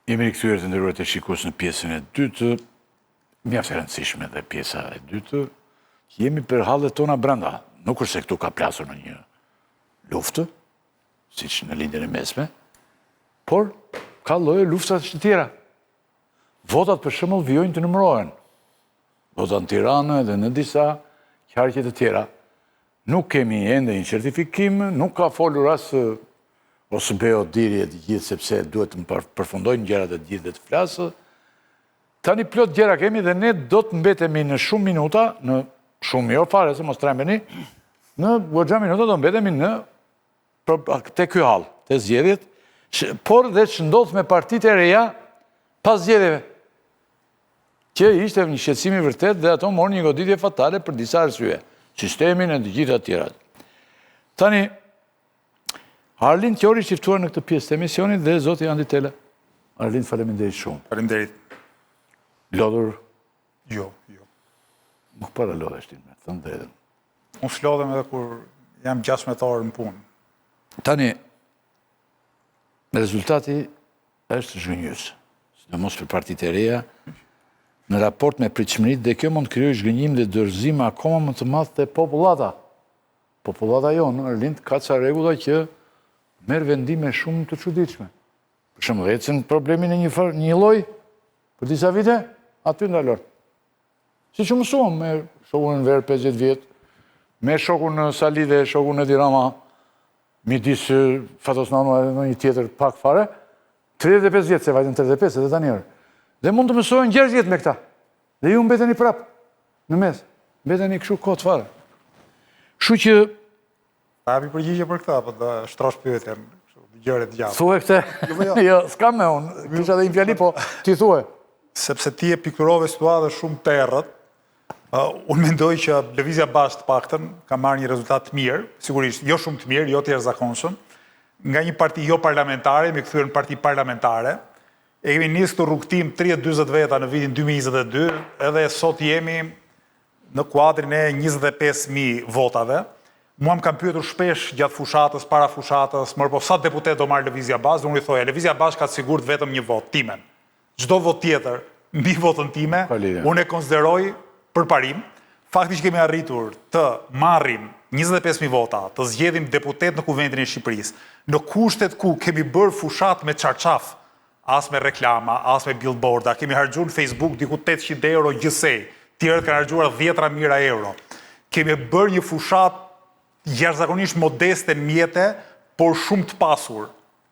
Jemi rikthyer të nderuar të shikues në pjesën e dytë, mjaft e rëndësishme dhe pjesa e dytë, jemi për hallet tona brenda. Nuk është se këtu ka plasur në një luftë, siç në lindjen e mesme, por ka lloje luftash të tjera. Votat për shembull vijojnë të numërohen. Votat në Tiranë dhe në disa qarqe të tjera. Nuk kemi ende një certifikim, nuk ka folur as OSBE diri e të gjithë, sepse duhet të përfundojnë gjërat e gjithë dhe të flasë. Tani plot gjëra kemi dhe ne do të mbetemi në shumë minuta, në shumë jo fare, se mos trembeni, në goxha minuta do mbetemi te ky hall, te zgjedhjet, por dhe ç'ndodh me partitë e reja pas zgjedhjeve. Që ishte një shqetësim i vërtet dhe ato morën një goditje fatale për disa arsye, sistemin e të gjitha të tjerat. Tani, Arlind Qori është i ftuar në këtë pjesë të emisionit dhe zoti Andi Tela. Arlind, faleminderit shumë. Faleminderit. Lodhur? Jo. Nuk para lodhesh ti, me thënë drejtën. Unë s'lodhem edhe kur jam 16 orë në punë. Tani, rezultati është zhgënjys, sidomos për partitë e reja, në raport me pritshmëritë, dhe kjo mund të krijojë zhgënjim dhe dorëzim akoma më të madh te popullata. Popullata jonë, Arlind, ka ca rregulla që merr vendime shumë të çuditshme. Për shembull, ecën problemin e një lloj për disa vite, aty ndalon. Siç u mësuam me shokun në Ver 50 vjet, me shokun në Sali dhe shokun në Tirana, midis Fatosnano e një tjetër pak fare, 35 vjet, se vajtën 35 edhe tani. Dhe mund të mësohen 60 me këta. Dhe ju mbeteni prap në mes. Mbeteni kështu kot fare. Kështu që Ta hapi përgjigje për këta, po të shtrosh pyetjen, gjëre të gjata. Thuaj këtë. Jo, s'kam me unë. Kisha dhe një fjali, po ti thuaj. Sepse ti e pikturove situatën shumë të errët, unë mendoj që Lëvizja Bashkë të paktën ka marrë një rezultat të mirë, sigurisht, jo shumë të mirë, jo të jashtëzakonshëm, nga një parti jo parlamentare, me kthyer në parti parlamentare. E kemi nisë këtë rrugtim 30-40 veta në vitin 2022, edhe sot jemi në kuadrin e 25.000 votave. Mua më kam pyetur shpesh gjatë fushatës, para fushatës, po sa deputet do marrë Lëvizja Bashkë, dhe unë i thoja, Lëvizja Bashkë ka sigurt vetëm një vot, timen. Çdo vot tjetër, mbi votën time, unë e konsideroj përparim. Fakti që kemi arritur të marrim 25.000 vota, të zgjedhim deputet në Kuvendin e Shqipërisë, në kushtet ku kemi bërë fushat me çarçaf, as me reklama, as me billboarda, kemi harxhuar në Facebook diku 800 euro gjithsej, tjerët kanë harxhuar 10 mijëra euro. Kemi bërë një fushat jashtëzakonisht modeste në mjete, por shumë të pasur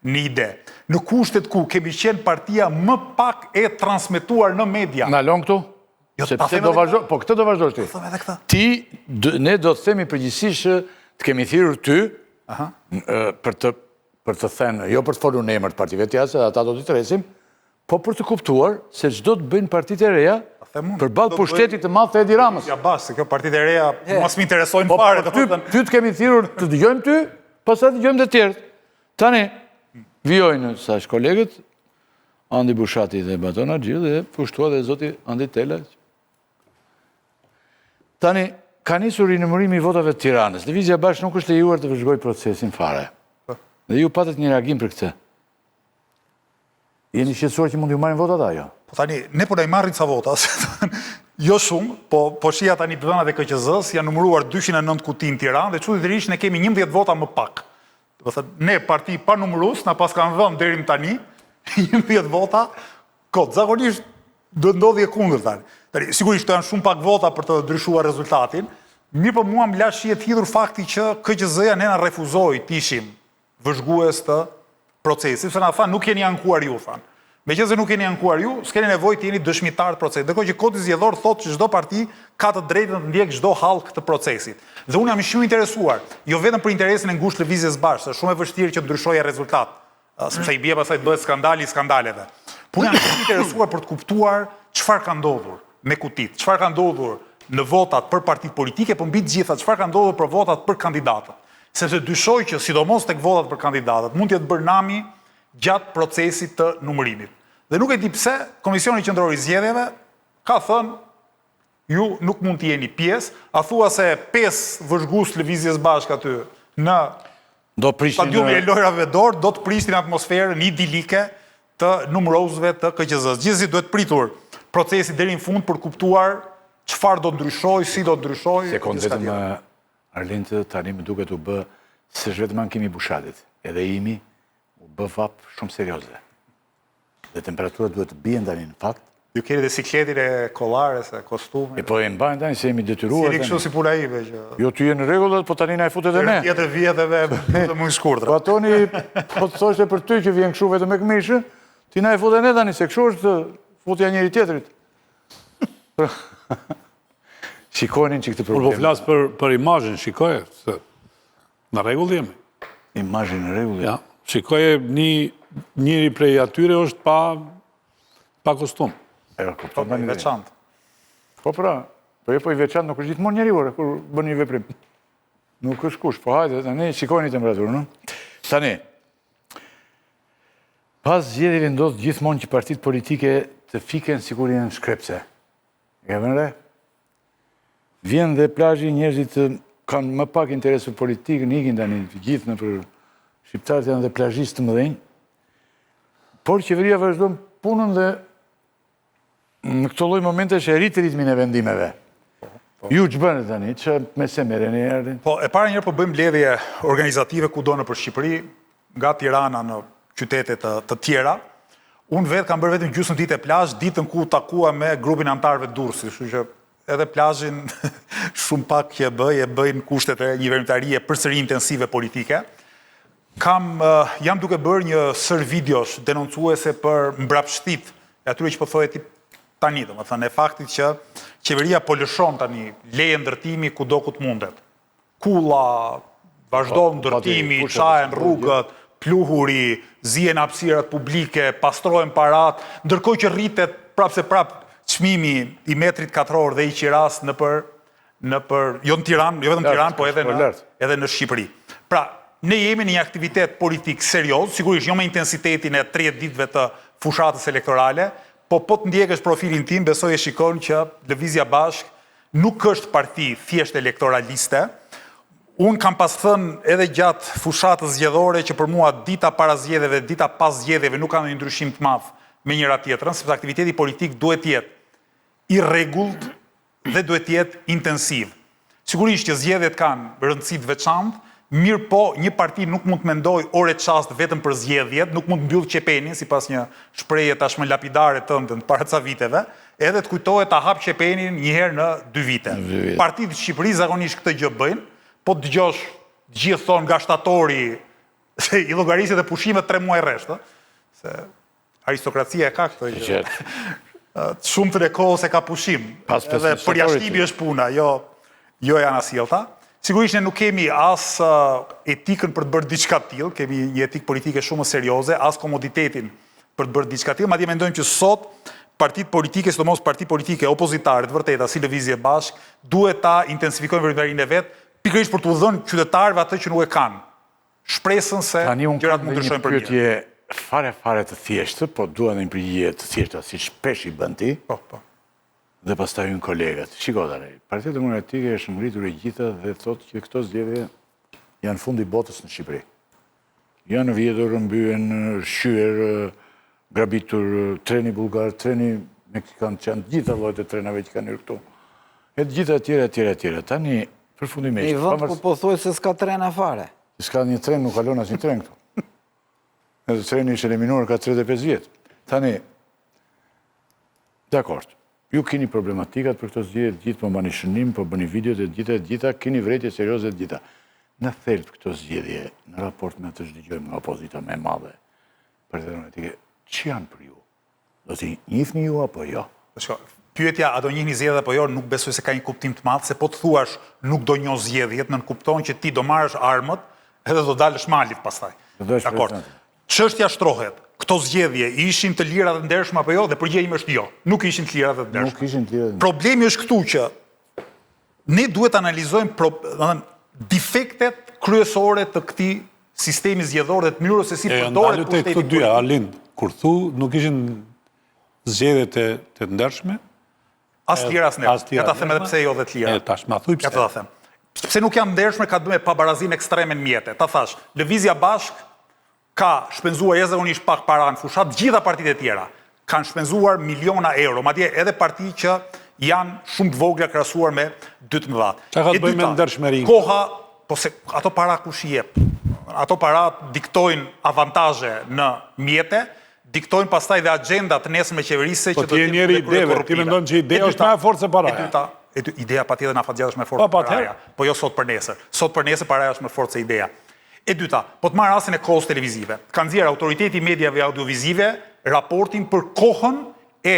në ide. Në kushtet ku kemi qenë partia më pak e transmetuar në media. Na lon këtu? Jo, sepse do vazhdo, po këtë do vazhdosh ti. Them edhe këtë. Ne do të themi përgjithsisht të kemi thirrur ty për të thënë, jo për të folur në emër të partive të jashtë, ata do t'i tresim, po për të kuptuar se ç'do të bëjnë partitë e reja përballë pushtetit të madh të Edi Ramës. Ja bashkë, se kjo partitë e reja mos më interesojnë fare. Ty të kemi thirrur të dëgjojmë ty, pastaj dëgjojmë të tjerët. Tani vijojnë saç kolegët Andi Bushati dhe Baton Axhi dhe pushtua dhe zoti Andi Tela. Tani ka nisur rinumërimi i votave të Tiranës. Lëvizja Bashkë nuk është lejuar të vëzhgojë procesin fare. Dhe ju patët një reagim për këtë. Jeni shqetësuar që mund t'ju marrin votat ajo? Po tani, ne po na i marrin ca vota, jo shumë, po shija tani të dhënat e KQZ-s, janë numëruar 209 kuti në Tiranë dhe çuditërisht ne kemi 11 vota më pak. Do të thotë, ne parti pa numërues, na pas kanë vënë deri më tani 11 vota, kot. Zakonisht do të ndodhi e kundërta. Tani, sigurisht janë shumë pak vota për të ndryshuar rezultatin. Mirë, po mua më la shihet hidhur fakti që KQZ-ja ne na refuzoi të ishim vëzhgues të procesit, sepse na thanë nuk keni ankuar ju, thanë. Meqense nuk keni ankuar ju, s'keni nevojë të jeni dëshmitar të procesit. Ndërkohë që Kodit Zgjedhor thotë që çdo parti ka të drejtën të ndjek çdo hallk të procesit. Dhe unë jam shumë interesuar, jo vetëm për interesin e ngushtë Lëvizjes Bashkë, është shumë e vështirë që ndryshojë rezultat, sepse i bie pastaj të bëhet skandali i skandaleve. Por jam shumë interesuar për të kuptuar çfarë ka ndodhur me kutit, çfarë ka ndodhur në votat për partitë politike, por mbi të gjitha çfarë ka ndodhur për votat për kandidatët. Sepse dyshoj që sidomos tek votat për kandidatët mund të jetë bërë nami gjatë procesit të numërimit. Dhe nuk e di pse Komisioni Qendror i Zgjedhjeve ka thënë ju nuk mund të jeni pjesë, a thua se 5 vëzhgues Lëvizjes Bashkë aty në stadiumin e lojrave dorë do të prishin atmosferën idilike të numërozëve të KQZ-s. Gjithsesi duhet pritur procesi deri në fund për kuptuar çfarë do ndryshoj, si do ndryshoj. Sekond vetëm Arlind tani më duket u bë s'është vetëm ankimi i Bushatit, edhe imi u bë vap shumë serioze. Dhe temperaturat duhet të bien tani në fakt. Ju keni dhe sikletin e kollares, e kostume. Po e mbajnë tani se jemi detyruar. Si kështu si puna ime që. Jo ty je në rregull, po tani na e futet edhe ne. Tjetër vjetëve të më shkurtra. Po atoni, po të thoshte për ty që vjen kështu vetëm me këmishë, ti na e futet ne tani se kështu është futja njëri tjetrit. Shikonin që këtë problem. Por po flas për imazhin, shikoje se në rregull jemi. Imazhin në rregull. Ja, shikoje njëri prej atyre është pa kostum. Po i veçantë. Po pra, po i veçantë nuk është gjithmonë njeriu kur bën një veprim. Nuk është kush, po hajde, tani shikojeni temperaturën, no? Tani, pas zgjedhjeve ndodh gjithmonë që partitë politike të fiken sikur janë shkrepse. E ke vënë re? Vjen dhe plazhi, njerëzit kanë më pak interes për politikën, ikin tani gjithë në për shqiptarët janë dhe plazhistë të mëdhenj. Por qeveria vazhdon punën dhe në këto lloj momentesh e rrit ritmin e vendimeve. Ju ç'bëni tani? Ç'e me se merreni erdhin? Po, e para njëherë po bëjmë mbledhje organizative kudo nëpër Shqipëri, nga Tirana në qytete të tjera. Unë vetë kam bërë vetëm gjysmë ditë e plazh, ditën ku takua me grupin antarëve të Durrësit, kështu që edhe plazhin shumë pak që e bëjnë kushtet e një veprimtarie përsëri intensive politike. Jam duke bërë një sër videosh denoncuese për mbrapshtit e atyre që po thohet tani, domethënë e faktit që qeveria po lëshon tani leje ndërtimi kudo ku të mundet. Kulla, vazhdon ndërtimi, çajen rrugët, pluhuri, zihen hapësirat publike, pastrohen parat, ndërkohë që rritet prapë çmimi i metrit katror dhe i qiras nëpër jo në Tiranë, jo vetëm Tiranë, po edhe në Shqipëri. Pra, ne jemi në një aktivitet politik serioz, sigurisht jo me intensitetin e 30 ditëve të fushatës elektorale, po të ndjekësh profilin tim, besoj e shikon që Lëvizja Bashkë nuk është parti thjesht elektoraliste. Unë kam pas thënë edhe gjatë fushatës zgjedhore që për mua dita para zgjedhjeve dhe dita pas zgjedhjeve nuk kanë një ndryshim të madh me njëra tjetrën, sepse aktiviteti politik duhet të jetë i rregullt dhe duhet të jetë intensiv. Sigurisht që zgjedhjet kanë rëndësi të veçantë, mirë po, një parti nuk mund të mendoj ore çast vetëm për zgjedhjet, nuk mund të mbyll qepenin, sipas një shprehje tashmë lapidare tënde para ca viteve, edhe të kujtohet ta hap qepenin një herë në 2 vite. Partitë të Shqipërisë zakonisht këtë gjë bëjnë, po dëgjosh gjithë thonë nga shtatori se i llogariset e pushimet 3 muaj rresht, se aristokracia e ka këto gjë. Shumë të kohës e ka pushim. Edhe përjashtimi është puna, jo janë asjellta. Sigurisht ne nuk kemi as etikën për të bërë diçka të tillë, kemi një etikë politike shumë serioze, as komoditetin për të bërë diçka të tillë, madje mendojmë që sot partitë politike, sidomos partitë politike opozitare të vërteta si Lëvizje Bashkë, duhet ta intensifikojnë veprimtarinë e vet, pikërisht për t'u dhënë qytetarëve atë që nuk e kanë. Shpresën se gjërat mund të ndryshojnë për mirë. Fare të thjeshtë, po dua një përgjigje të thjeshta si shpesh i bën ti. Po. Dhe pastaj unë kolegat. Shiko tani, Partia Demokratike është ngritur e gjitha dhe thotë që këto zgjedhje janë fundi botës në Shqipëri. Janë vjedhur, mbyen, shqyer, grabitur treni bullgar, treni meksikan, që janë gjitha llojet e trenave që kanë hyrë këtu. E të gjitha tjera. Tani, përfundimisht. Një vend ku po thuhet se s'ka trena fare. S'ka një tren, nuk kalon asnjë tren këtu. Edhe treni është eliminuar ka 35 vjet. Tani, dakord. Ju keni problematikat për këto zgjedhje, gjithë po mbani shënim, po bëni videot e gjitha, keni vrejtje serioze të gjitha. Në thelb këto zgjedhje, në raport me atë që dëgjojmë nga opozita më e madhe, Partia Demokratike, që janë për ju? Do t'i njihni ju apo jo? Pyetja a do njihni zgjedhjet apo jo, nuk besoj se ka një kuptim të madh, se po të thuash nuk do njoh zgjedhjet, nënkupton që ti do marrësh armët edhe do dalësh malit pastaj. Dakor. Çështja shtrohet. Këto zgjedhje ishin të lira dhe ndershme apo jo? Dhe përgjigjja ime është jo. Nuk ishin të lira dhe ndershme. Problemi është këtu që ne duhet analizojmë defektet kryesore të këtij sistemi zgjedhor dhe të mënyrës se si përdoret pushteti politik. Këto dyja, Arlind, kur thu nuk ishin zgjedhje të ndershme, as të lira as ndershme. Ja ta them edhe pse jo dhe të lira. Tash ma thuj pse. Ja ta them. Pse nuk janë ndershme ka të bëjë me pabarazinë ekstreme në mjete. Ta thash, Lëvizja Bashkë ka shpenzuar jashtëzakonisht pak para në fushat, gjitha partitë e tjera kanë shpenzuar miliona euro, madje edhe parti që janë shumë të vogla krahasuar me 12. Çka ka të bëjë me ndershmërinë? Koha, po se ato para kush i jep? Ato para diktojnë avantazhe në mjete, diktojnë pastaj dhe agendat nesër me qeverisë që Po ti je njeri ideve, ti mendon që ideja është më e fortë se paraja. Ideja patjetër në afatgjat është më fortë se paraja, po jo sot për nesër. Sot për nesër paraja është më fortë se ideja. E dyta, po të marr rastin e kohës televizive. Ka nxjerrë Autoriteti i Mediave Audiovizive raportin për kohën e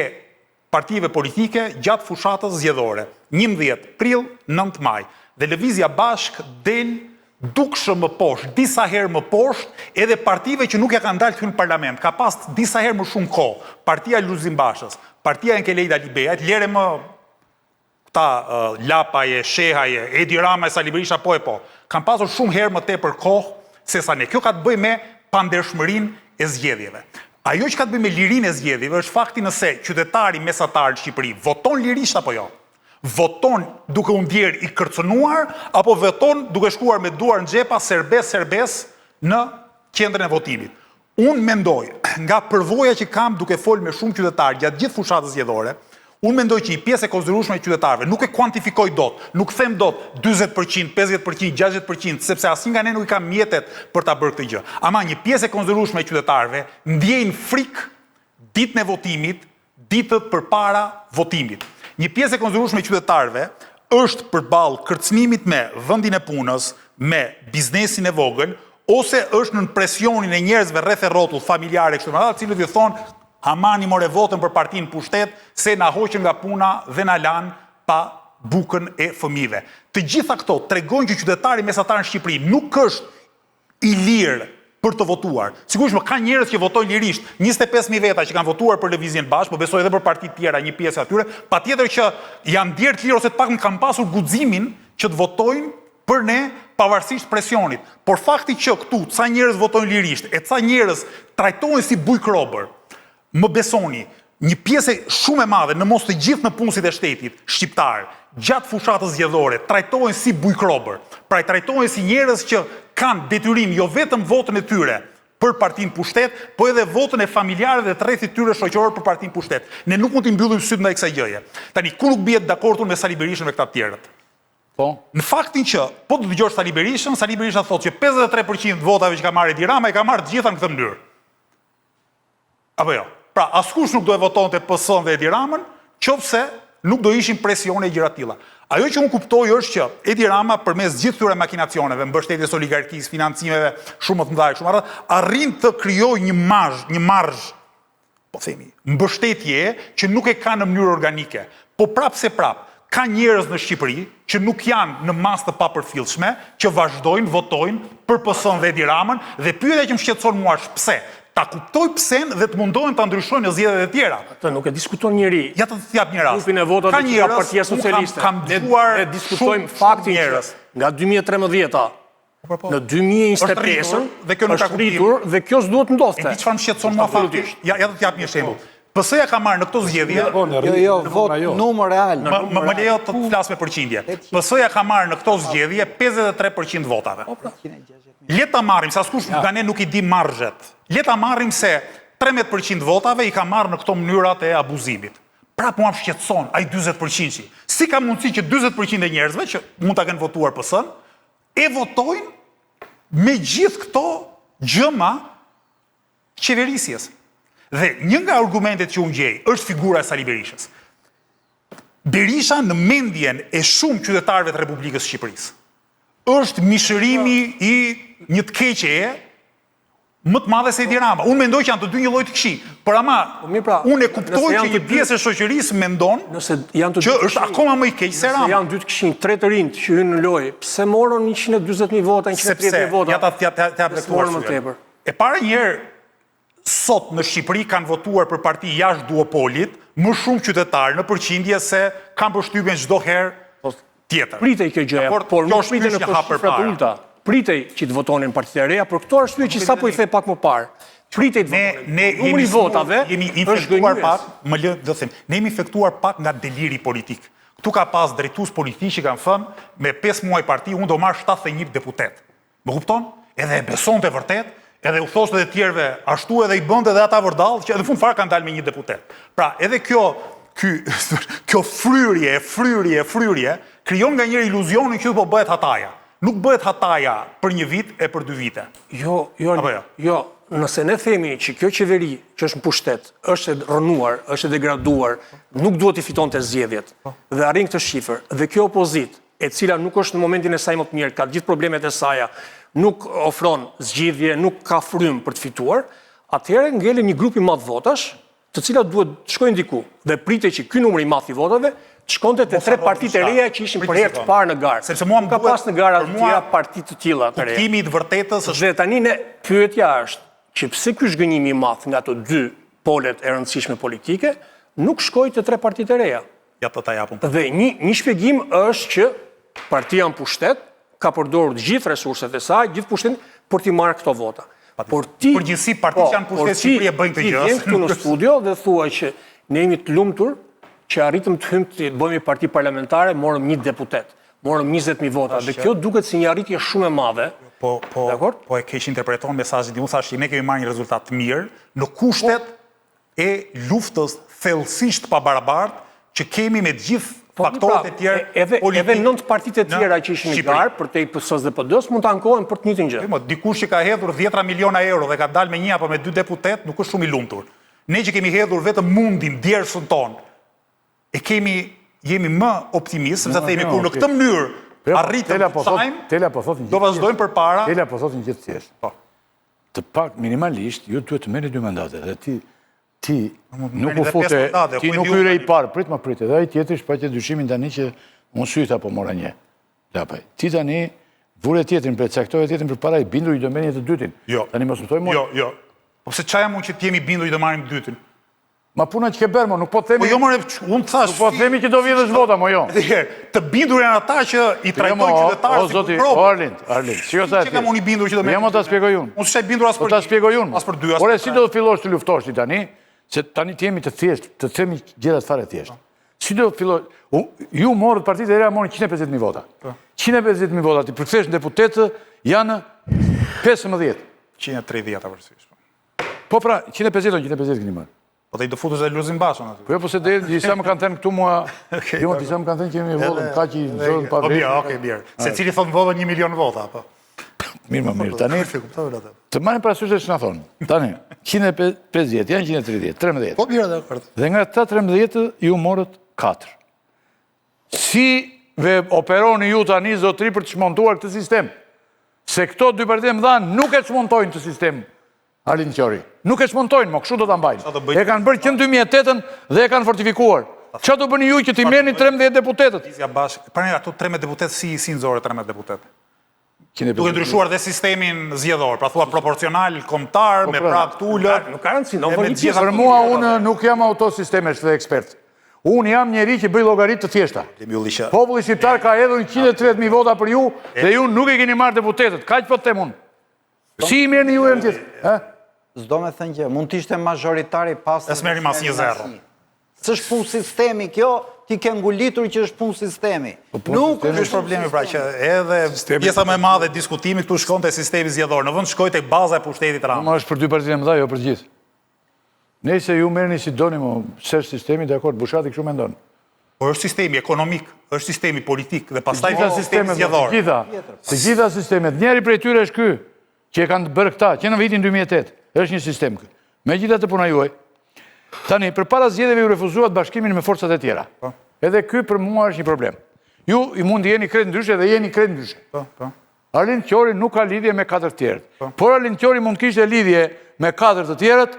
partive politike gjatë fushatës zgjedhore. 11 prill, 9 maj. Dhe Lëvizja Bashk del dukshëm më poshtë, disa herë më poshtë, edhe partive që nuk ja kanë dalë këtu në parlament. Ka pas disa herë më shumë kohë. Partia Luzim Bashës, Partia Enkelejda Libeja, lere më Lapaje, Shehaje, Edi Rama e Sali Berisha, po e po. Kam pasur shumë herë më tepër kohë se sa ne. Kjo ka të bëjë me pandershmërinë e zgjedhjeve. Ajo që ka të bëjë me lirinë e zgjedhjeve është fakti nëse qytetari mesatar në Shqipëri voton lirisht apo jo. Voton duke u ndjerë i kërcënuar apo voton duke shkuar me duar në xhepa serbes në qendrën e votimit. Unë mendoj, nga përvoja që kam duke folë me shumë qytetarë gjatë gjithë fushatës zgjedhore, unë mendoj që një pjesë e konsiderueshme e qytetarëve nuk e kuantifikoj dot, nuk them dot 40%, 50%, 60%, sepse asnjë nga ne nuk i ka mjetet për ta bërë këtë gjë. Ama një pjesë e konsiderueshme e qytetarëve ndjejnë frikë ditën e votimit, ditët përpara votimit. Një pjesë e konsiderueshme e qytetarëve është përballë kërcënimit me vendin e punës, me biznesin e vogël, ose është në presionin e njerëzve rreth e rrotull familjare kështu me radhë, të cilët i thonë amani more votën për partinë pushtet, se na hoqën nga puna dhe na lanë pa bukën e fëmijëve. Të gjitha këto tregojnë që qytetari mesatar në Shqipëri nuk është i lirë për të votuar. Sigurisht ka njerëz që votojnë lirisht, 25.000 veta që kanë votuar për Lëvizjen Bashkë, po besoj edhe për partitë tjera, një pjesë atyre, patjetër që janë ndjerë të lirë ose të paktën kanë pasur guximin që të votojnë për ne pavarësisht presionit. Por fakti që këtu ca njerëz votojnë lirisht e ca njerëz trajtohen si bujkrobër, më besoni, një pjesë shumë e madhe, në mos të gjithë në punësit e shtetit, shqiptar, gjatë fushatës zgjedhore, trajtohen si bujkrobër. Pra trajtohen si njerëz që kanë detyrim jo vetëm votën e tyre për partinë pushtet, po edhe votën e familjarëve dhe të rrethit tyre shoqëror për partinë pushtet. Ne nuk mund t'i mbyllim syt ndaj kësaj gjëje. Tani ku nuk bie dakord unë me Sali Berishën me këta të tjerët. Po. Në faktin që po të dëgjosh Sali Berisha thotë që 53% të votave që ka marrë Edi Rama i ka marrë të gjitha në këtë mënyrë. Apo jo? Pra, askush nuk do e votonte PS-n dhe Edi Ramën, qofse nuk do ishin presione e gjëra të tilla. Ajo që unë kuptoj është që Edi Rama përmes gjithë këtyre makinacioneve, mbështetjes oligarkisë, financimeve shumë të mëdha, shumë arrin të krijojë një marzh, po themi, mbështetje që nuk e ka në mënyrë organike. Po prap se prap, ka njerëz në Shqipëri që nuk janë në masë të papërfillshme, që vazhdojnë, votojnë për PS-n dhe Edi Ramën, dhe pyetja që më shqetëson mua është pse. Ta kuptoj pse dhe të mundohen ta ndryshojnë në zgjedhjet e tjera. Atë nuk e diskuton njëri. Ja të jap një rast. Grupin e votave të ka Partia Socialiste. Ne diskutojmë faktin që nga 2013-a në 2025 është rritur dhe kjo s'duhet ndodhte. E di çfarë më shqetëson mua fakti? Ja të jap një shembull. PS-ja ka marrë në këto zgjedhje. Jo, vot numër real. Më lejo të flas me përqindje. PS-ja ka marrë në këto zgjedhje 53% votave. Le ta marrim, se askush nga ne nuk i di marzhet. Le ta marrim se 13% votave i ka marrë në këto mënyrat e abuzimit. Prap mua më shqetëson ai 40%. Si ka mundësi që 40% e njerëzve që mund ta kenë votuar PS-n e votojnë me gjithë këto gjëma qeverisjes. Dhe një nga argumentet që unë gjej është figura e Sali Berishës. Berisha në mendjen e shumë qytetarëve të Republikës Shqipërisë është mishërimi i një të keqeje më të madhe se Edi Rama. Unë mendoj që janë të dy një lloj të këqij, por ama unë e kuptoj që një pjesë e shoqërisë mendon që është akoma më i keq se Rama. Nëse janë dy të këqij, tre të rinj që hynë në lojë, pse morën 140.000 vota, 130.000 vota? Ja ta plotësuar më tepër. E para një herë sot në Shqipëri kanë votuar për parti jashtë duopolit më shumë qytetarë në përqindje se kanë përshtypjen çdo herë tjetër. Pritej kjo gjëja, por nuk pritej në shifrat të ulta. Pritej që të votonin partitë e reja, por këto arsye që sapo i the pak më parë. Pritej të votonin. Numri i votave jemi infektuar pak, më lë të them, ne jemi infektuar pak nga deliri politik. Ktu ka pas drejtues politik që kanë thënë me 5 muaj parti unë do marr 71 deputet. Më kupton? Edhe e besonte vërtet, edhe u thoshte dhe tjerve, ashtu edhe i bënte dhe ata vërdall, që edhe fund fare kanë dalë me një deputet. Pra, edhe kjo fryrje, krijon nga njëri iluzionin që po bëhet hataja. Nuk bëhet hataja për një vit e për 2 vite. Jo, nëse ne themi që kjo qeveri që është në pushtet, është e rënuar, është e degraduar, nuk duhet i fiton të zgjedhjet, dhe arrin këtë shifër, dhe kjo opozit, e cila nuk është në momentin e saj më të mirë, ka gjithë problemet e saja, nuk ofron zgjidhje, nuk ka frym për të fituar, atëherë ngele një grup i madh votash, të cilat duhet të shkojnë diku dhe pritej që ky numër i madh i votave shkonte te 3 partitë e reja që ishin për herë të parë në garë. Sepse mua ka pas në gara të tjera partitë të tilla të reja. Kuptimi i vërtetës është dhe tani ne pyetja është që pse ky zhgënjimi i madh nga ato 2 polet e rëndësishme politike nuk shkoi te 3 partitë e reja. Ja ta japun. Dhe një shpjegim është që partia në pushtet ka përdorur gjithë resurset e saj, gjithë pushtetin për t'i marrë këto vota. Por ti përgjithësi partitë që janë pushtet Shqipëri e bëjnë këtë gjë. Ti vjen këtu në studio dhe thua që ne jemi të lumtur që arritëm të hymë të bëjmë parti parlamentare, morëm 1 deputet, morëm 20.000 vota, dhe kjo duket si një arritje shumë e madhe. Po e keq interpreton mesazhin tim, thash që ne kemi marrë një rezultat të mirë në kushtet e luftës thellësisht pabarabartë që kemi me gjithë faktorët e tjerë politik. Edhe 9 partitë e tjera që ishin në garë për te PS dhe PD-s mund të ankohen për të njëjtin gjë. Dikush që ka hedhur 10 miliona euro dhe ka dalë me 1 apo me 2 deputet, nuk është shumë i lumtur. Ne që kemi hedhur vetëm mundin, djersën tonë, e jemi më optimist, sepse themi kur në këtë mënyrë arritëm të sajmë, do vazhdojmë përpara. Tela po thotin gjithë thjesht. Të pak minimalisht ju duhet të merrni 2 mandate dhe ti nuk u fute, ti nuk hyre i parë, prit, edhe ai tjetri shpaqet dyshimin tani që unë syta po mora një. Ti tani vure tjetrin për caktove tjetrin përpara i bindur i do merrni të dytin. Tani mos më thoj mua. Jo. Po pse çaja mund që të jemi bindur i do marrim të dytin? Ma puna që ke bërë, mo, nuk po të themi... Po jo, more, unë të thash... Nuk po të themi që do vjedhësh vota, mo jo. Të bindur janë ata që i trajtojnë qytetarët si për probë. Arlind, që jo sa e që kam unë i bindur që do me... Jo, mo ta spjegoj unë. Unë s'e bindur as për 2, as për 2, as për 3. Ore, si do të fillosh të luftosh ti tani, se tani të jemi të thjesht, të themi gjerat fare thjesht. Si do të fillosh... Ju morët partitë e reja morën 150.000 vota. 150.000 vota, ti përkthesh në deputetë janë 15. 130 vërësisht. Po pra, 150 këni marë. Po të i do futës e Luzin Bashën aty. Po jo, po se dhe disa më kanë thënë këtu mua... Jo, disa më kanë thënë që jemi vodën, ka që i zërën pa vetë. Okej, mirë. Se cili thonë vodën 1 milion vota, po. Mirë, tani... Të marrin parasysh e që nga thonë. Tani, 150, janë 130, 13. Po mirë, dhe akord. Dhe nga ta 13, ju morët 4. Si operoni ju tani, zotri, për të shmontuar këtë sistem? Se këto 2 partitë mëdha nuk e shmontojnë të sistem. Arlind Qori. Nuk e shmontojnë, mo, kështu do të mbajnë. E kanë bërë që në 2008 dhe e kanë fortifikuar. Qa do bëni ju që ti merrni 13 deputetët? Pra një, ato 13 deputet si nëzore 13 deputet? Duke ndryshuar dhe sistemin zgjedhor, pra thua proporcional, kombëtar, me prag t'ullë. Nuk ka rëndësi, në politik. Për mua, unë nuk jam autosistemesh dhe ekspert. Unë jam njeri që bëj llogaritë të thjeshta. Populli shqiptar ka hedhur 130.000 vota për ju dhe ju nuk e keni marrë deputetët. Kaq po të them unë. Si i merrni ju e në tjetë? Zdo me thënë që mund t'ishte majoritari pas... Es meri mas 1-0. Së është punë sistemi kjo, ti ke ngulitur që është punë sistemi. Nuk është problemi pra që edhe pjesa më e madhe diskutimi këtu shkon te sistemi zgjedhor. Në vend shkoj tek baza e pushtetit Rama. Ma është për 2 partitë mëdha, jo për gjithë. Nëse ju merrni si doni mo, s'është sistemi, dakord, Bushati kështu mendon. Po është sistemi ekonomik, është sistemi politik dhe pastaj vjen sistemi zgjedhor. Të gjitha sistemet, njëri prej tyre është ky, që e kanë bërë këta, që në vitin 2008, është një sistem kë. Megjithatë puna juaj. Tani, përpara zgjedhjeve ju refuzuat bashkimin me forcat e tjera. Edhe ky për mua është një problem. Ju i mund jeni krejt ndryshe dhe jeni krejt ndryshe. Arlind Qori nuk ka lidhje me 4 të tjerët. Por Arlind Qori mund kishte lidhje me 4 të tjerët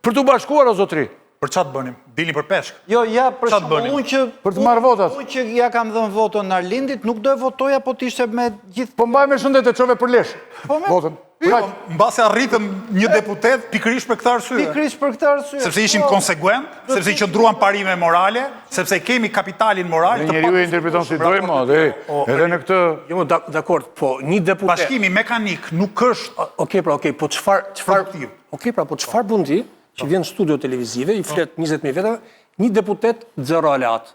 për të bashkuar o zotri. Për çfarë bënim? Dilni për peshk? Jo, ja, për shkak unë që për të marrë votat. Unë që ja kam dhënë votën Arlindit, nuk do e votoja po t'ishte me gjithë. Po mbaj me shëndet e çove për lesh. Votën. Mbasi arritëm një deputet pikërisht për këtë arsye. Pikërisht për këtë arsye. Sepse ishim konsekuent, sepse i qëndruan parime morale, sepse kemi kapitalin moral. Njeriu e interpreton si dojmë, edhe në këtë... Jo, dakord, po një deputet... Bashkimi mekanik nuk është... Okej, po çfarë bën ti? Që vjen në studio televizive, i flet 20.000 vetëve, një deputet 0 aleat.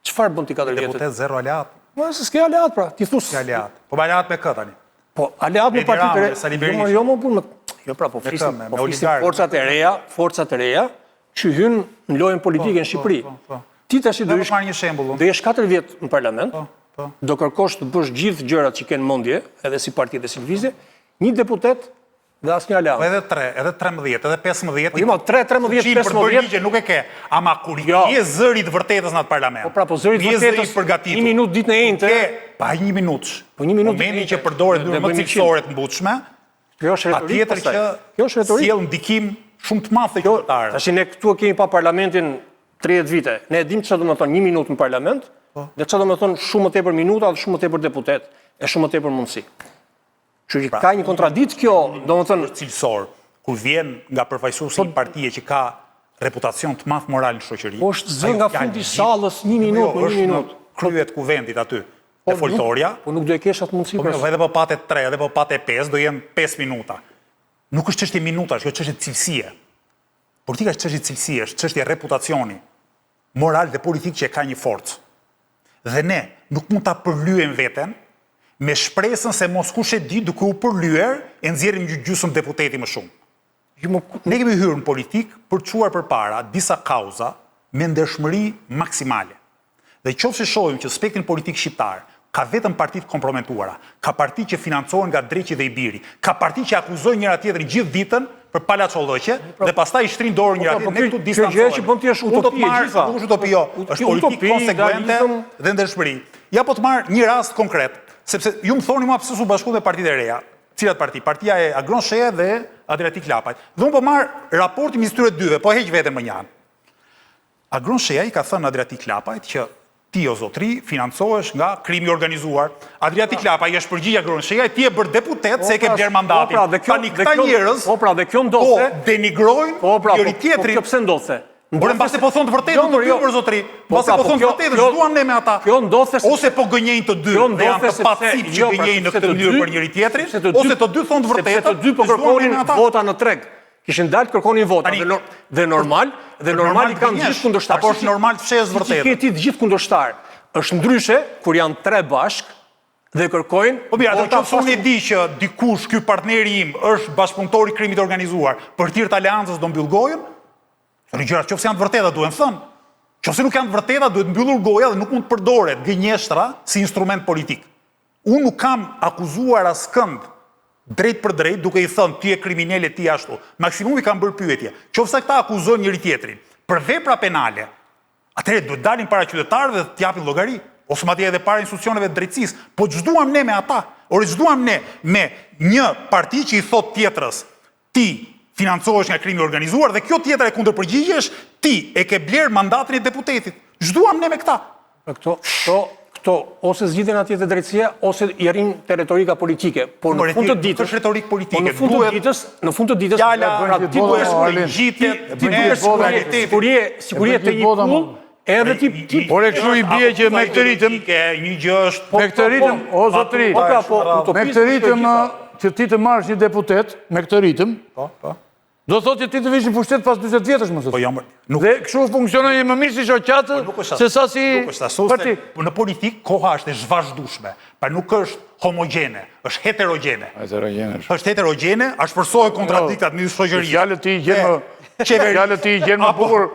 Çfarë bën ti 4 vjetë? Deputet 0 aleat? Po, se s'ke aleat, pra. Ti thus... S'ke aleat. Po aleat me këtë, tani. Po, aleat me partitë... Jo, më punë, Jo, pra, po flisim me forcat e reja që hynë në lojën politike në Shqipëri. Ti tash do Marr një shembull. jesh 4 vjet në parlament, do kërkosh të bësh gjithë gjërat që kanë mendje, edhe si parti dhe si lëvizje, një deputet dhe asnjë aleancë. Edhe 3, edhe 13, edhe 15. Po jo, 3, 13, 15. Për bërë ligje nuk e ke. Ama kur je zëri i vërtetës në atë parlament. Po pra, po zëri i vërtetës, përgatitur. 1 minutë ditën e njëjtë. Pa 1 minutë. Po 1 minutë. Momenti që përdoret dy më cilësore të mbushme, Kjo është retorik. patjetër që sjell ndikim shumë të madh te qytetarët. Tash ne këtu kemi pa parlamentin 30 vite. Ne e dim çfarë do të thonë 1 minutë në parlament, dhe çfarë do të thonë shumë më tepër minuta dhe shumë më tepër deputet, e shumë më tepër mundësi. Kështu që ka një kontradikt kjo, domethënë Cilësor, kur vjen nga përfaqësuesi i partie që ka reputacion të madh moral në shoqëri. Po është zë nga fundi i sallës 1 minutë, në 1 minutë. Kryet kuvendit aty. Te foltoria. Po nuk do e kesh atë mundësi. Po edhe po patë 3, edhe po patë 5, do jenë 5 minuta. Nuk është çështje minutash, kjo është çështje cilësie. Politika është çështje cilësie, është çështje reputacioni moral dhe politik që e ka një forcë. Dhe ne nuk mund ta përlyejm veten me shpresën se mos kush e di duke u përlyer e nxjerrim një gjysmë deputeti më shumë. Ne kemi hyrë në politik për të çuar përpara disa kauza me ndershmëri maksimale. Dhe qofse shohim që spektrin politik shqiptar ka vetëm partitë komprometuara, ka parti që financohen nga dreqi dhe i biri, ka parti që akuzojnë njëra tjetrin gjithë ditën për palaçollëqe dhe pastaj i shtrin dorën njëra tjetrit. Ne këtu distancohemi. Kjo që bën ti është utopi e gjitha. Nuk është utopi, jo. Është politikë konsekvente dhe ndershmëri. Ja po të marr një rast konkret, sepse ju më thoni mua pse s'u bashku me partitë e reja. Cilat parti? Partia e Agron Sheja dhe Adriatik Lapaj. Dhe unë po marr raportin midis tyre dyve, po heq veten më një anë. Agron Sheja i ka thënë Adriatik Lapajt që ti o zotri financohesh nga krimi organizuar. Adriatik Lapaj është përgjigje Agron Sheja, ti e bër deputet se e ke bler mandatin. Tani këta njerëz dhe kjo ndodhe, denigrojnë njëri tjetrin. Po pse ndodhe? Por mbase po thon të vërtetën të dy për zotri. Mbase po thon të vërtetën, s'duam ne me ata. Kjo ndodhe ose po gënjejnë të dy dhe janë të pacip që gënjejnë në këtë mënyrë për njëri tjetrin, ose të dy thon të vërtetën. Sepse të dy po kërkonin vota në treg. Kishin dalë kërkonin vota dhe normal i kanë gjithë kundërshtar. Apo është normal të fshesh vërtetën. Si ke ti të gjithë kundërshtar. Është ndryshe kur janë 3 bashk dhe kërkojnë. Po mirë, atë çfarë unë e di që dikush, ky partneri im, është bashkëpunëtor i krimit organizuar, për tir të aleancës do mbyll gojën? Në gjërat qofse janë të vërteta duhen thënë. Qofse nuk janë të vërteta duhet mbyllur goja dhe nuk mund të përdoret gënjeshtra si instrument politik. Unë nuk kam akuzuar askënd drejt për drejt duke i thënë ti je kriminal e ti ashtu. Maksimumi kam bërë pyetje. Qofse ata akuzojnë njëri tjetrin për vepra penale, atëherë duhet dalin para qytetarëve dhe të japin llogari, ose madje edhe para institucioneve të drejtësisë. Po ç'duam ne me ata? Ore ç'duam ne me një parti që i thot tjetrës ti financohesh nga krimi organizuar dhe kjo tjetra e kundërpërgjigjesh, ti e ke bler mandatin e deputetit. Ç'duam ne me këta? Këto ose zgjidhen atje te drejtësia ose i arrin te retorika politike. Por në fund të ditës është retorik politike. Në fund të ditës fjala ti duhet gjitje, sigurie të një pull, edhe ti por e kështu i bie që me këtë ritëm një gjë është me këtë ritëm, o zotri, me këtë ritëm që ti të marrësh një deputet me këtë ritëm, do thotë që ti të vish në pushtet pas 40 vjetësh më sot. Dhe kështu funksionojë më mirë si shoqatë se sa si parti. Në politik koha është e zhvazhdueshme, pa nuk është homogjene, është heterogjene. Është heterogjene, shpërsohet kontradiktat midis shoqërisë. Fjalët ti i gjen më bukur.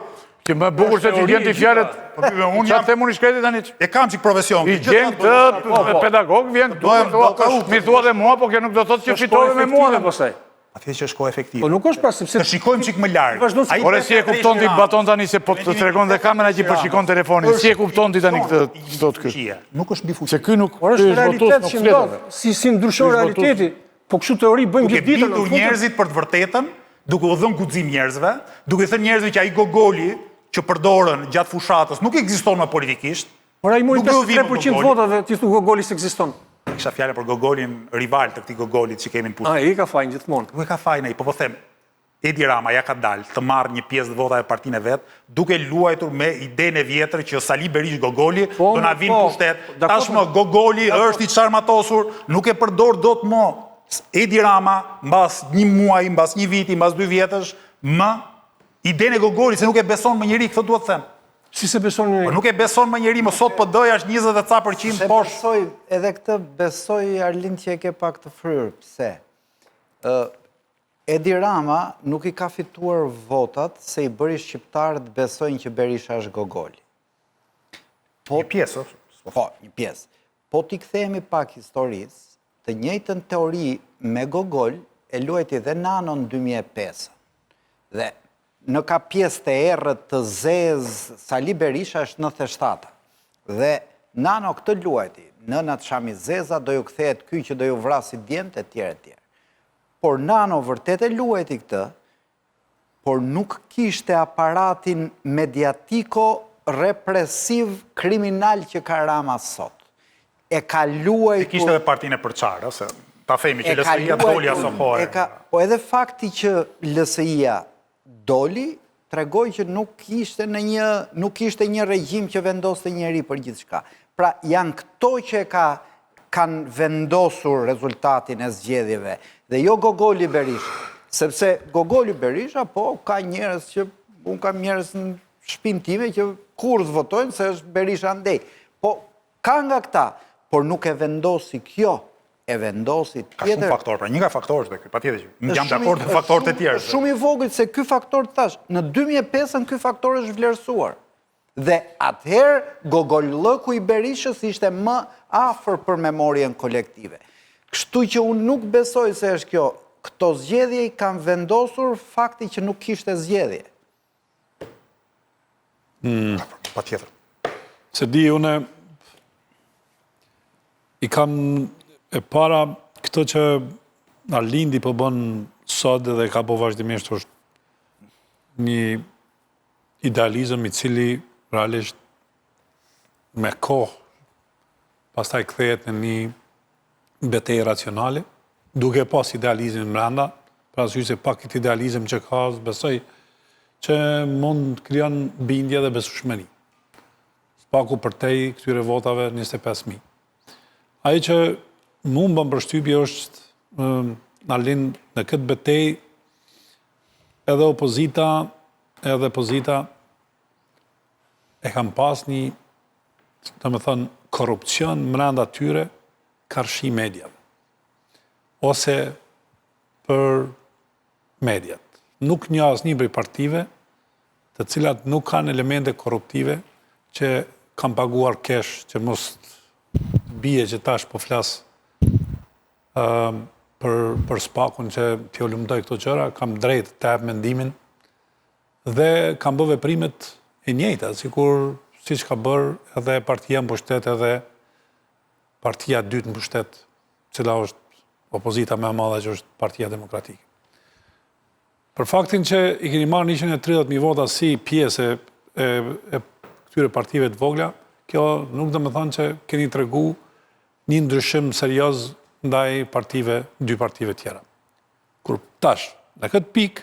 Që më bukur se ti gjen ti fjalët. Unë jam them unë shkretit tani. E kam çik profesion. I gjen këtë pedagog vjen këtu. Mi thua dhe mua, po kjo nuk do thotë që fitove me mua dhe pastaj. Atë që është kohë efektive. Po nuk është pra sepse të shikojmë çik më larg. Ore si e kupton ti baton tani se po të tregon dhe kamera që përshikon telefonin. Si e kupton ti tani këtë thot ky? Nuk është mbi fuqi. Se ky nuk është realitet që ndodh. Si ndryshon realiteti. Po kështu teori bëjmë gjithë ditën. Duke njerëzit për të vërtetën, duke u dhënë guxim njerëzve, duke thënë njerëzve që ai gogoli që përdorën gjatë fushatës nuk ekziston më politikisht. Por ai mori 53% vota dhe ti thu gogoli s'ekziston. Kisha fjalë për gogolin rival të këtij gogolit që kemi në pushtet. Ai ka fajin gjithmonë. Nuk e ka fajin ai, po them. Edi Rama ja ka dalë të marrë një pjesë të votave partinë e vet, duke luajtur me idenë e vjetër që Sali Berish gogoli do na vinë pushtet. Tashmë gogoli është i çarmatosur, nuk e përdor dot më. Edi Rama mbas një muaji, mbas një viti, mbas 2 vjetësh, më idenë e gogolit se nuk e beson më njëri, këtë duhet të them. Si se beson njëri? Po nuk e beson më njëri, më sot PD-ja është 20% poshtë. Edhe këtë besoj Arlind që e ke pak të fryrë. Pse? Edi Rama nuk i ka fituar votat se i bëri shqiptarët besojnë që Berisha është Gogoli. Një pjesë, Po, një pjesë. Po t'i kthehemi pak historisë, të njëjtën teori me Gogol e luajti dhe Nano në 2005. Dhe në ka pjesë të errët të zezë, Sali Berisha është 97. Dhe Nano këtë luajti, nënat Shami Zeza do ju kthehet ky që do ju vrasi djemtë e tjerë e tjerë. Por Nano vërtet e luajti këtë, por nuk kishte aparatin mediatiko represiv kriminal që ka Rama sot. E ka luajtur... kishte edhe partinë e përçarë, se ta themi që LSI-a doli aso kohë. Po edhe fakti që LSI-a doli, tregoj që nuk ishte një regjim që vendoste njeri për gjithçka. Pra janë këto që kanë vendosur rezultatin e zgjedhjeve, dhe jo Gogoli Berisha. Sepse Gogoli Berisha, po, ka njerëz që, unë kam njerëz në shtëpinë time që kur votojnë se është Berisha ndej. Po, ka nga këta, por nuk e vendosi kjo, e vendosi tjetër. Ka shumë faktor, pra një nga faktorës dhe pa tjetër që jam dakord me faktorët e tjerë. Shumë i vogël se ky faktor thash, në 2005-ën ky faktor është vlerësuar. Dhe atëherë gogollëku i Berishës ishte më afër për memorien kolektive. Kështu që unë nuk besoj se është kjo. Këto zgjedhje i kanë vendosur fakti që nuk kishte zgjedhje. Pa tjetër. Se di, une i kam e para këto që Arlindi po bën sot dhe ka po vazhdimisht është një idealizëm i cili realisht me kohë pastaj kthehet në një betejë racionale, duke pas idealizmin brenda, pra se pak këtë idealizëm që ka, besoj që mund krijon bindje dhe besueshmëri. Spaku përtej këtyre votave 25.000. Ai që mu më bën përshtypje është në këtë betejë edhe opozita e kam pas një, të me thënë, korupcion mrenda tyre karshi mediave. Ose për mediat. Nuk një asnjë prej partive të cilat nuk kanë elemente korruptive që kanë paguar kesh, që mos bie që tash po flas për spakun që t'ju lumtoj këto gjëra, kam drejt të jap mendimin dhe kam bërë veprimet e njëjta, siç ka bërë edhe partia në pushtet edhe partia dytë në pushtet, cila është opozita më e madhe që është Partia Demokratike. Për faktin që i keni marrë 130.000 vota si pjesë e këtyre partive të vogla, kjo nuk do të thonë që keni tregu një ndryshim serioz ndaj dy partive tjera. Kur tash, në këtë pikë,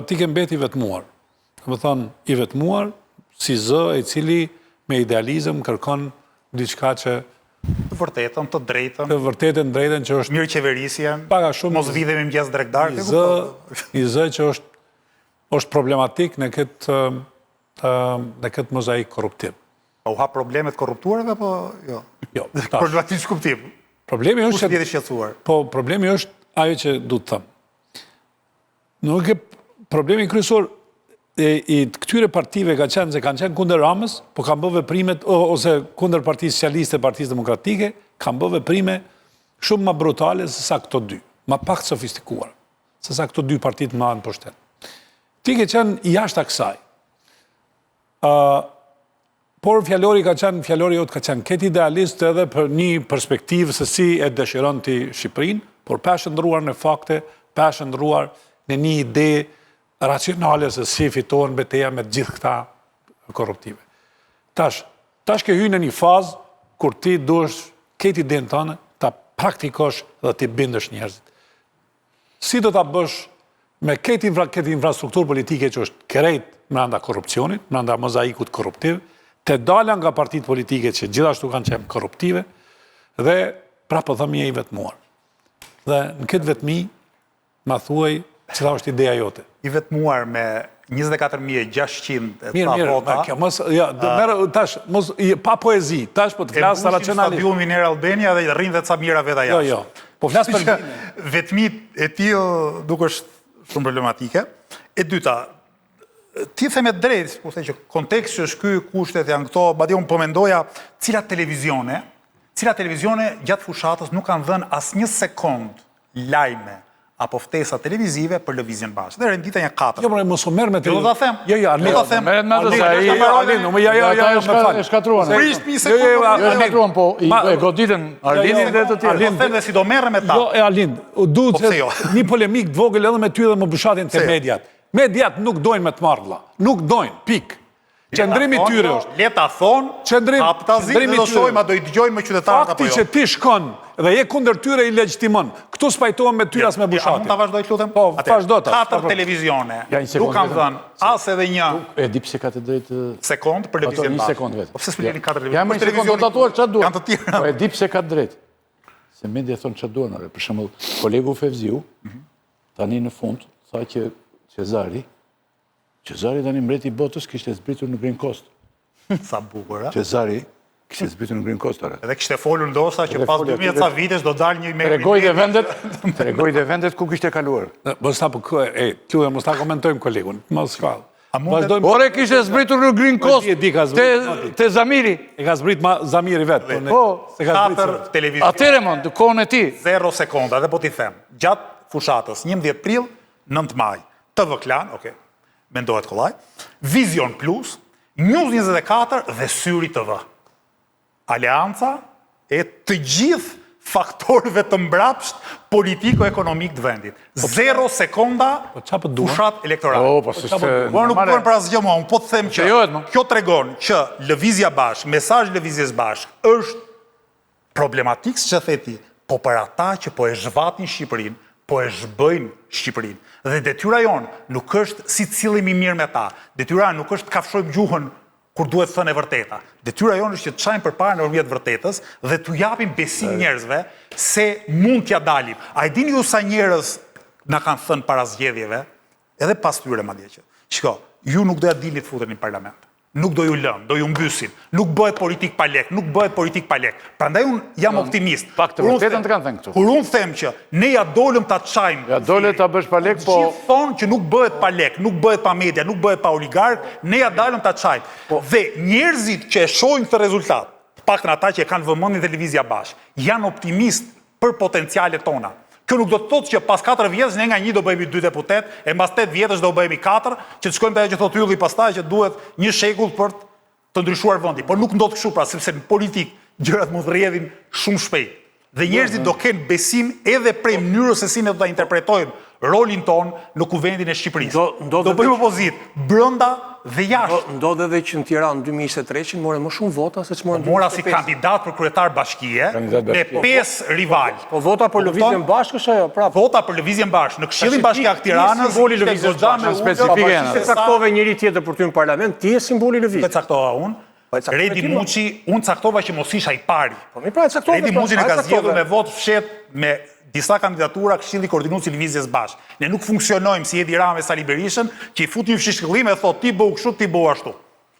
ti ke mbeti vetmuar. Do të thonë, i vetmuar si zë e cili me idealizëm kërkon diçka që të vërtetën, të drejtën. Të vërtetën, drejtën që është mirë qeverisje, mos vjedhemi mëngjes drekdar. I zë që është problematik në këtë mozaik korruptiv. U ha problemet korruptuarve, apo jo? Jo. Problematik shkuptiv. Problemi është vjeti shqetësuar. Po, problemi është ajo që du të thëmë. Nuk e problemi kryesor i këtyre partive kanë qenë kundër Ramës, po kanë bë veprimet, ose kundër Partisë Socialiste, Partisë Demokratike, kanë bë veprime shumë më brutale se sa këto dy, më pak sofistikuar, se sa këto dy partit më në pushtet. Ti ke qenë jashtë kësaj. Por fjallori jotë ka qenë këtë idealist edhe për një perspektivë se si e dëshiron ti Shqipërinë, por pa shëndruar në fakte, pa shëndruar në një ide racionale se si fitohen betejë me gjithë këta korruptive. Tash ke hyrë në një fazë kur ti duhesh këtë idenë tënde ta praktikosh dhe ti bindesh njerëzit. Si do ta bësh me këtë infrastrukturë politike që është krejt brenda korrupsionit, brenda mozaikut korruptiv, të dala nga partitë politike që gjithashtu kanë qenë korruptive dhe prapë thëmi e i vetmuar. Dhe në këtë vetmi ma thuaj cila është ideja jote. I vetmuar me 24.600 vota. Pa poezi, tash po të flasë racionalisht. Stadiumin Air Albania dhe rrinë dhe ca mira veta jashtë. Jo. Po flas për që vetmi e tillë nuk është shumë problematike. E dyta, ti the me drejt, ku the që konteksti është ky, kushtet janë këto, madje unë po mendoja cilat televizione gjatë fushatës nuk kanë dhënë asnjë sekond lajme apo ftesa televizive për lëvizjen bashkë. Dhe rendita një 4. Jo, mos u merr me Do ta them. Jo, Arlin. Do ta them. Merret me atë se ai Arlin, më jo, më fal. E shkatruan. Prish një sekondë. Jo, e shkatruan, po e goditën Arlinin dhe të tjerë. Do them dhe si do merre me ta. Jo, Arlin, duhet pse jo? një polemik të vogël edhe me ty dhe më bushatin te mediat. Mediat nuk dojnë me të marrëlla. Nuk dojnë, pik. Qëndrimi tyre është. Le ta thon, haptazi dhe do shohim a do I dëgjojnë me qytetarët apo jo. Fakti që ti shkon dhe je kundër tyre I legjitimon. Këtu spajtohem me tyre as me bushatin. Mund ta vazhdoj, lutem? Po, vazhdo ta. 4 televizione. Ja, një sekondë Nuk kanë dhënë as edhe një E di pse ka të drejtë sekond për lëvizjen një bashkë. sekond vetë. Po pse s'pjeni 4 televizione? Ja, më një sekond, do të atuar çfarë duhet. Janë të tjera. Po e di pse ka të drejtë. Se media thon çfarë duan, ore. Për shembull, kolegu Fevziu tani në fund tha që Cezari tani mbreti I botës kishte zbritur në Green Coast. Sa bukur, a? Cezari kishte zbritur në Green Coast, ore. Edhe kishte folur ndoshta që pas 2000 ca vitesh do dalë një me Tregoj dhe vendet ku kishte kaluar. Mos ta mos ta komentojmë kolegun. Mos fal. Ore kishte zbritur në Green Coast te Zamiri. E ka zbrit Zamiri vetë. Po, se ka zbrit. 4 televizione. Atëre mon, të kohën e ti. 0 sekonda, dhe po t'i them. Gjatë fushatës, 11 prill, 9 maj. TV Klan, mendohet kollaj. Vision Plus, News 24 dhe Syri TV. Aleanca e të gjithë faktorëve të mbrapsht politiko-ekonomik të vendit. 0 sekonda fushat elektorale. Unë nuk përën për asgjë mua, unë po të them që kjo tregon që lëvizja bashkë, mesazh lëvizjes bashkë është problematik, që theti, po për ata që po e zhvatin Shqipërinë, po e zhbëjnë Shqipërinë. Dhe detyra jonë nuk është si cillemi mirë me ta. Detyra nuk është të kafshojmë gjuhën kur duhet thënë e vërteta. Detyra jonë është që të çajmë përpara nëpërmjet vërtetës dhe t'u japim besim njerëzve se mund t'ja dalim. A e dini ju sa njerëz na kanë thënë para zgjedhjeve, edhe pas tyre madje që. Shiko, ju nuk do ja dilni të futeni në parlament. Nuk do ju lënë, do ju mbysin. Nuk bëhet politik pa lek, nuk bëhet politik pa lek. Prandaj unë jam optimist. Pak të vërtetën të kanë thënë këtu. Kur unë them që ne ja dolëm ta çajmë. Ja dole ta bësh pa lek, po Gjithë thonë që nuk bëhet pa lek, nuk bëhet pa media, nuk bëhet pa oligark, ne ja dalëm ta çajmë. Dhe njerëzit që e shohin këtë rezultat, paktën ata që e kanë vëmendjen televizja bashkë, janë optimist për potencialet tona. Kjo nuk do të thotë që pas 4 vjetësh ne nga 1 do bëhemi 2 deputet, e mbas 8 vjetësh do bëhemi 4, që të shkojmë te ajo që thotë Ylli pastaj që duhet 1 shekull për të ndryshuar vendi. Por nuk ndodh kështu pra, sepse në politik gjërat mund të rrjedhin shumë shpejt. Dhe njerëzit do kenë besim edhe prej mënyrës se si ne do ta interpretojmë rolin ton në kuvendin e Shqipërisë. Do bëjmë opozitë brenda dhe jashtë. Ndodh edhe që në Tiranë 2023 more më shumë vota se ç'morën 2025. Mora si kandidat për kryetar bashkie me 5 rival. Po vota për lëvizjen bashkë është ajo, prapë. Vota për lëvizjen bashkë në Këshillin Bashkiak Tiranës, simboli lëvizjes bashkë specifike janë. Se caktove njëri tjetër për ty në parlament, ti je simboli i lëvizjes. Këtë caktova unë. Redi Muçi, unë caktova që mos isha I pari. Po mi pra caktova. Redi Muçi ne ka zgjedhur me votë fshet me disa kandidatura Këshilli Koordinues I Lëvizjes Bashkë. Ne nuk funksionojmë si Edi Rama e Sali Berishën, që I futin fshishkëllim e thotë ti bëu kështu, ti bëu ashtu.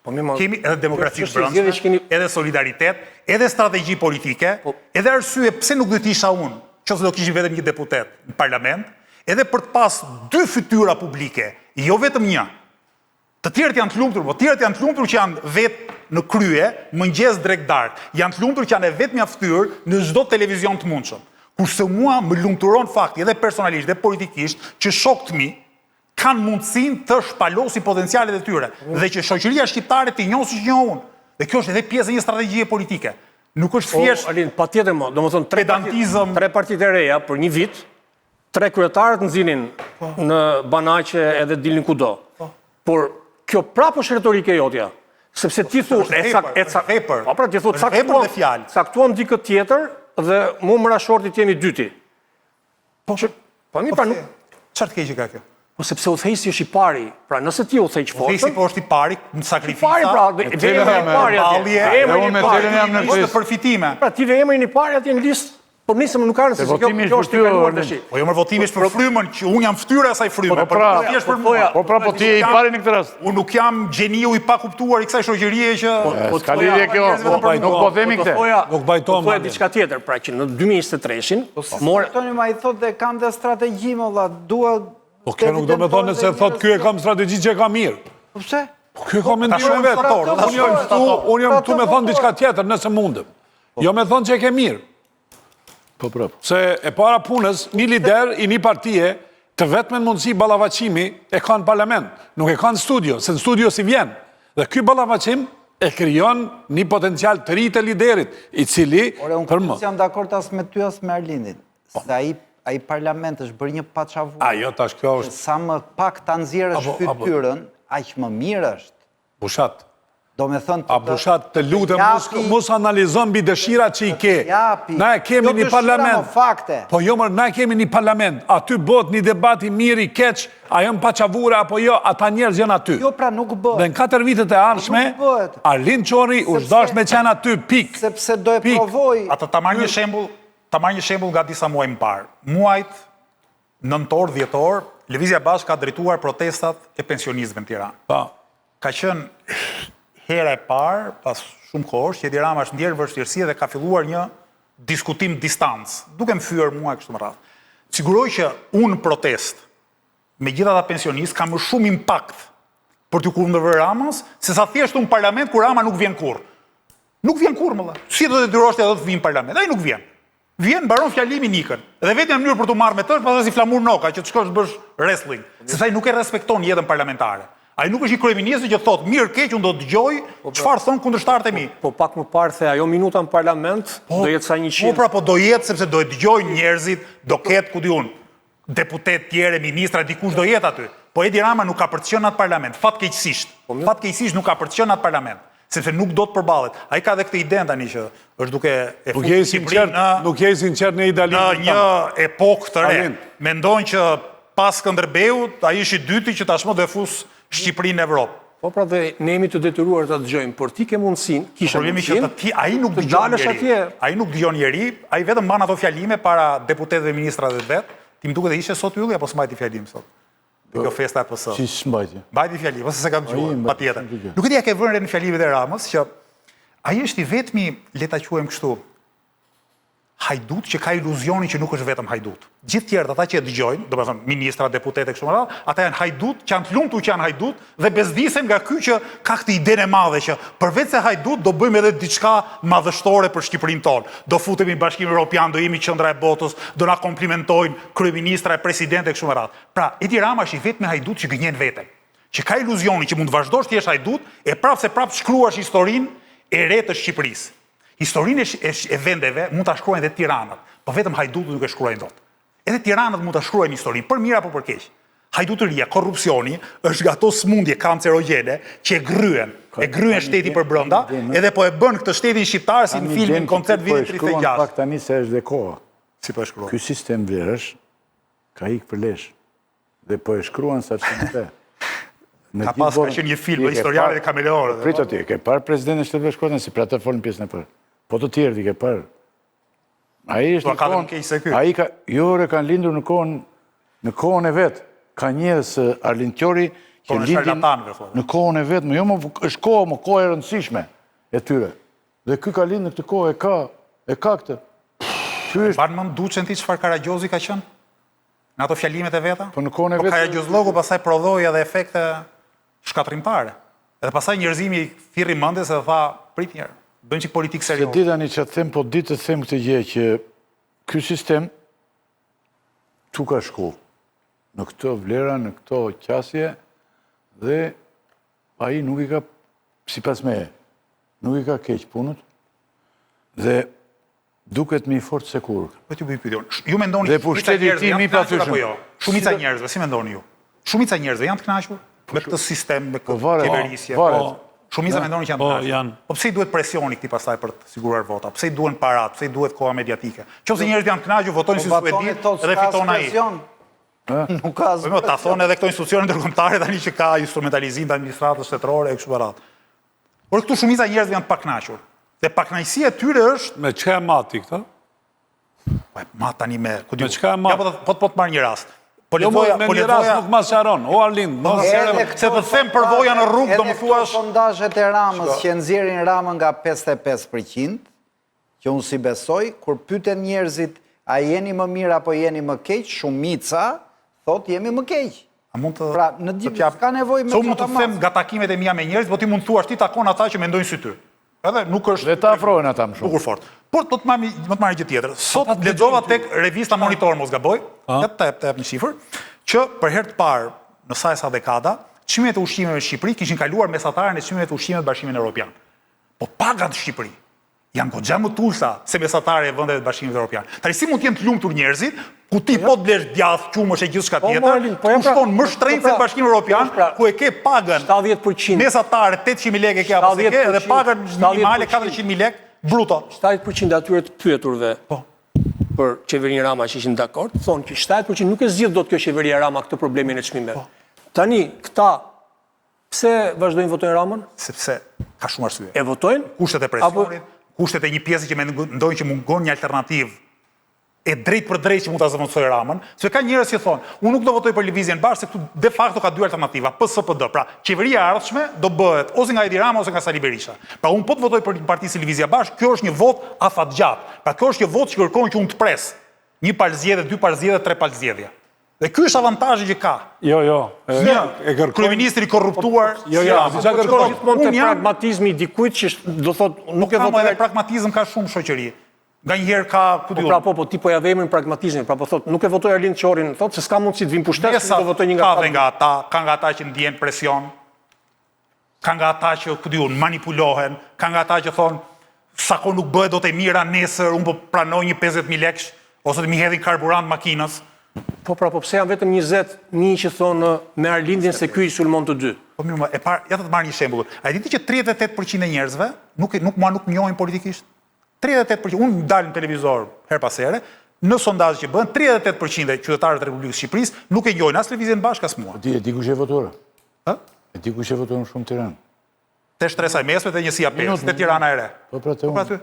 Kemi edhe demokraci brendshme, edhe solidaritet, edhe strategji politike, edhe arsye pse nuk do të isha unë, nëse do kishim vetëm një deputet në parlament, edhe për të pas 2 fytyra publike, jo vetëm një. Të tjerët janë të lumtur, po të tjerët janë të lumtur që janë vetë në krye, mëngjes drek darkë. Janë të lumtur që janë e vetmja fytyrë në çdo televizion të mundshëm. Kurse mua më lumturon fakti edhe personalisht dhe politikisht që shokët mi kanë mundësinë të shpalosin potencialet e tyre dhe që shoqëria shqiptare të njohë siç njoh unë. Dhe kjo është edhe pjesë e një strategjie politike. Nuk është thjesht Alin, patjetër më, domethënë tre partitë e reja për një vit, 3 kryetarët nxinin në banaqe edhe dilnin kudo. Por kjo prapë është retorike jotja. Sepse ti thu caktuam dikë tjetër dhe mu më rashortit jemi dyti. Po mi pra nuk... Çfarë të keqe ka kjo? Po sepse udhëheqësi është I pari. Pra nëse ti udhëheq forcën... Udhëheqësi po është I pari, në sakrifisa... I pari pra, dhe emri I pari atje. Është përfitime. Pra ti dhe emri I pari atje në listë, Po nisëm nuk ka rëndësi, kjo është i kaluar tash. Po jo më votimi është për frymën, që unë jam fytyra e asaj fryme. Po ti je i pari në këtë rast. Unë nuk jam gjeniu i pakuptuar i kësaj shoqërie që Ska lidhje kjo, nuk po themi këtë. Nuk bajton. Po diçka tjetër, pra që në 2023-shin, Toni ma i thot dhe kam dhe strategji, më dha, dua... Po kjo nuk do me thonë se thot kjo e kam strategji që e kam mirë. Po pse? Kjo e kam mendim e vetë. Unë jam tu me thonë diçka tjetër nëse mundëm. Jo me thonë që e ke mirë. Po prapë. Se e para punës, një lider i një partije, të vetmen mundësi ballavaqimi e ka në parlament, nuk e ka në studio, se në studio si vjen. Dhe ky ballavaqim e krijon një potencial të ri të liderit, i cili për më. Unë jam dakord as me ty as me Arlindin. Se ai parlament është bërë një paçavur. Ajo tash kjo është Sa më pak ta nxjerrësh fytyrën, aq më mirë është. bushat. Do me thënë A bushat të lutem, mos analizon mbi dëshirat që i ke. Na e kemi një parlament. Po jo më, na e kemi një parlament. Aty bëhet një debat i mirë, i keq, a janë paçavura apo jo, ata njerëz janë aty. Jo, pra nuk bëhet. Dhe në 4 vitet e ardhshme, Arlind Çorri u zgdash me qenë aty, pik. Sepse do e provoj. Ata ta marr një shembull nga disa muaj më parë. Muajt nëntor, dhjetor, Lëvizja Bashkë ka drejtuar protestat e pensionistëve në Tiranë. Ka qenë hera e parë, pas shumë kohësh, që Edi Rama është ndjerë vështirësi dhe ka filluar një diskutim distancë, duke më thyer mua kështu më radhë. Siguroj që unë protest me gjitha ata pensionistë ka më shumë impakt për t'u kundërvërë Ramës, se sa thjesht unë parlament kur Rama nuk vjen kurrë. Nuk vjen kurrë, më dha. Si do të detyrosh edhe të vinë në parlament? Ai nuk vjen. Vjen, mbaron fjalimin, ikën. Dhe vetëm mënyrë për t'u marrë me tërë, pastaj si Flamur Noka, që të shkosh bësh wrestling. Se ai nuk e respekton jetën parlamentare. Ai nuk është i kryeministri që thotë mirë keq unë do të dëgjoj çfarë thon kundërshtarët e mi. Po pak më parë the ajo minuta në parlament do jetë sa 100. Po pra po do jetë sepse do e dëgjojnë njerëzit, do ketë ku di unë, deputet tjerë, ministra, dikush do jetë aty. Po Edi Rama nuk ka për të qenë atë parlament, fatkeqësisht. Fatkeqësisht nuk ka për të qenë atë parlament, sepse nuk do të përballet. Ai ka edhe këtë ide tani që është duke e nuk je sinqert në idealizmin. Në një epokë të re. Mendojnë që pas Skënderbeut, ai është i dyti që tashmë do e fus Shqipërinë në Evropë. Po pra dhe ne jemi të detyruar ta dëgjojmë, por ti ke mundësinë, kisha mundësinë. Ai nuk dëgjon atje. Ai nuk dëgjon njeri, ai vetëm mban ato fjalime para deputetëve dhe ministrave të vet. Ti më duket se ishte sot ylli apo s'mbajti fjalim sot? Kjo festa e PS. Si s'mbajti? Mbajti fjalim, ose se kam dëgjuar, patjetër. Nuk e di a ke vënë në fjalimet e Ramës që ai është i vetmi, le ta quajmë kështu, hajdut që ka iluzionin që nuk është vetëm hajdut. Gjithë tjerët ata që e dëgjojnë, domethënë ministra, deputetë kështu më radh, ata janë hajdut, që janë të lumtur që janë hajdut dhe bezdisen nga ky që ka këtë idenë e madhe që përveç se hajdut do bëjmë edhe diçka madhështore për Shqipërinë tonë. Do futemi në Bashkimin Evropian, do jemi qendra e botës, do na komplimentojnë kryeministra e presidentë kështu më radh. Pra, Edi Rama është i vetmi hajdut që gënjen veten. Që ka iluzionin që mund të vazhdosh të jesh hajdut e prapë shkruash historinë e re të Shqipërisë. Historinë e vendeve mund ta shkruajnë edhe tiranët, po vetëm hajdutët nuk e shkruajnë dot. Edhe tiranët mund ta shkruajnë historinë, për mirë apo për keq. Hajdutëria, korrupsioni është nga ato smundje kancerogjene që e gryen shtetin për brenda, edhe po e bën këtë shtetin shqiptar si në filmin Koncert vitit 36. Pak tani se është dhe koha. Si po e shkruan? Ky sistem vlerësh ka ikë për lesh. Dhe po e shkruan sa ç'është. Ka pas ka qenë një film, historiare dhe kameleore. Prit atje, ke parë presidentin e Shtetit Bashkuar si për atë folën pjesën e parë. Po të tjerë ke parë. Ai është ai ka kanë lindur në kohën e vet. Ka njerëz Arlind Çorri që lindin në kohën e vet, jo më është kohë e rëndësishme e tyre. Dhe ky ka lindur në këtë kohë e ka këtë. Ban mend duçen ti çfarë Karagjozi ka qenë? Në ato fjalimet e veta? Po në kohën e vet. Po Karagjozllogu pastaj prodhoi edhe efekte shkatrimtare. Edhe pastaj njerëzimi thirrri mendjes dhe tha prit një herë. Bën çik politikë serioze. Se di tani ç'a them, po di të them këtë gjë që ky sistem tu ka shku në këto vlera, në këto qasje dhe ai nuk i ka sipas meje, nuk i ka keq punët dhe duket më i fortë se kur. Po ti bëj pyetjen. Ju mendoni dhe pushteti i tij më i patyshëm. Shumica e njerëzve, si mendoni ju? Shumica e njerëzve janë të kënaqur me këtë sistem, me këtë qeverisje. Shumica mendoni që janë të kënaqur. Po pse i duhet presioni këtij pastaj për të siguruar vota? Pse i duhen parat? Pse i duhet koha mediatike? Nëse njerëzit janë të kënaqur, votojnë si suedit dhe fiton ai. Nuk ka asgjë. Po ta thonë edhe këto institucione ndërkombëtare tani që ka instrumentalizim të administratës shtetërore e kështu me radhë. Por këtu shumica e njerëzve janë të pakënaqur. Dhe pakënaqësia e tyre është me çka mati këtë? Ma tani me... Me çka e ma? Ja, po të marrë një rast. Po Jo, me një rast nuk ma sharon. O, Arlind, se të them përvoja në rrugë, do më thuash... Edhe sondazhet e Ramës që nxjerrin Ramën nga 55%, që unë si besoj, kur pyeten njerëzit, a jeni më mirë apo jeni më keq, shumica thot jemi më keq. A mund të... Pra, në gjithë s'ka nevojë me Se unë mund të them nga takimet e mia me njerëz, po ti mund të thuash ti takon ata që mendojnë si ty. Edhe nuk është... Dhe ta afrohen ata më shumë. Bukur fort. Por do të marrë gjë tjetër. Sot lexova tek revista Monitor, mos gaboj, të jap një shifër, që për herë të parë në sa dekada, çmimet e ushqimeve në Shqipëri kishin kaluar mesataren e çmimeve të ushqimeve të Bashkimit Evropian. Po pagat në Shqipëri janë goxha më të ulta se mesatare e vendeve të Bashkimit Evropian. Tani si mund të jenë të lumtur njerëzit, ku ti po të blesh djath, qumësh e gjithçka tjetër, kushton më shtrenjtë se Bashkimi Evropian, ku e ke pagën 70%. mesatare 800.000 lekë ke apo se ke, dhe pagën minimale 400.000 lekë bruto. 70% atyre të pyeturve për qeverinë Rama që ishin dakord, thonë që 70% nuk e zgjidh dot kjo qeveria Rama këtë problemin e çmimeve. Tani këta pse vazhdojnë votojnë Ramën? Sepse ka shumë arsye. E votojnë? Kushtet e presionit, kushtet e një pjesë që mendojnë që mungon një alternativë e drejt për drejt që mund ta zëvendësojë Ramën, se ka njerëz që thonë, unë nuk do votoj për Lëvizjen Bashkë se këtu de facto ka dy alternativa, PSPD. Pra, qeveria e ardhshme do bëhet ose nga Edi Rama ose nga Sali Berisha. Pra, unë po të votoj për një parti si Lëvizja Bashkë, kjo është një vot afatgjat. Pra, kjo është një vot që kërkon që unë të pres. Një palë zgjedhje, dy palë zgjedhje, tre palë zgjedhje. Dhe ky është avantazhi që ka. Jo. Kryeministri korruptuar. Gjithmonë te pragmatizmi i dikujt që do thotë nuk e Edhe votoj. pragmatizëm ka shumë shoqëri. Nga njëherë ka, Po ti po ja vemrin pragmatizmin, pra po thotë nuk e votoj Arlind Qorin, thotë se s'ka mundësi të vim pushtet, se do votoj një nga ka dhe nga ata, ka nga ata që ndjen presion, ka nga ata që manipulohen, ka nga ata që thonë sako nuk bëhet do të mira nesër, unë po pranoj një 50.000 lekësh, ose të mi hedhin karburant makinës. Po pse janë vetëm 20.000 që thonë me Arlindin se ky i sulmon të dy. Po mirë, ja të marrë një shembull. A e diti që 38% e njerëzve nuk njohin politikisht? 38%, unë dalë në televizor her pas here, në sondazhe që bën, 38% e qytetarët e Republikës Shqipërisë nuk e njohin as Lëvizjen Bashkë as mua. E di kush e votuar? E di kush e votuar në shumë Tiranë? Te shtresa e mesme, te njësia 5, te Tirana e Re. Po pra te unë.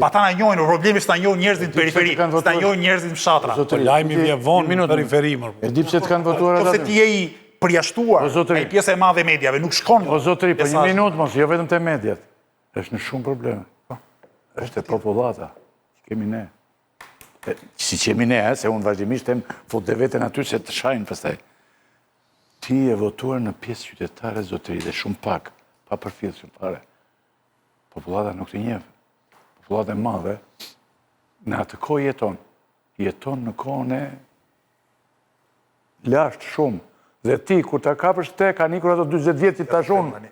Pa ta na njohin, problemi s'ta njohin njerëzit në periferi, s'ta njohin njerëzit në fshatra. Po lajmi vjen vonë në periferi më. E di pse të kanë votuar ata? Nëse ti je i përjashtuar, ai pjesa e madhe e mediave nuk shkon. O zotëri, po një minutë mos, jo vetëm te mediat. Është në shumë probleme. Është e popullata. Kemi ne. Si qemi ne, se unë vazhdimisht tem fut dhe veten aty se të shajnë pastaj. Ti e votuar në pjesë qytetare zotëri dhe shumë pak, pa përfillë shumë pare. Popullata nuk të njeh. Popullata e madhe në atë kohë jeton. Jeton në kohën e lashtë shumë. Dhe ti, kur ta kapësh te, ka nikur ato 40 vjetë që tash unë.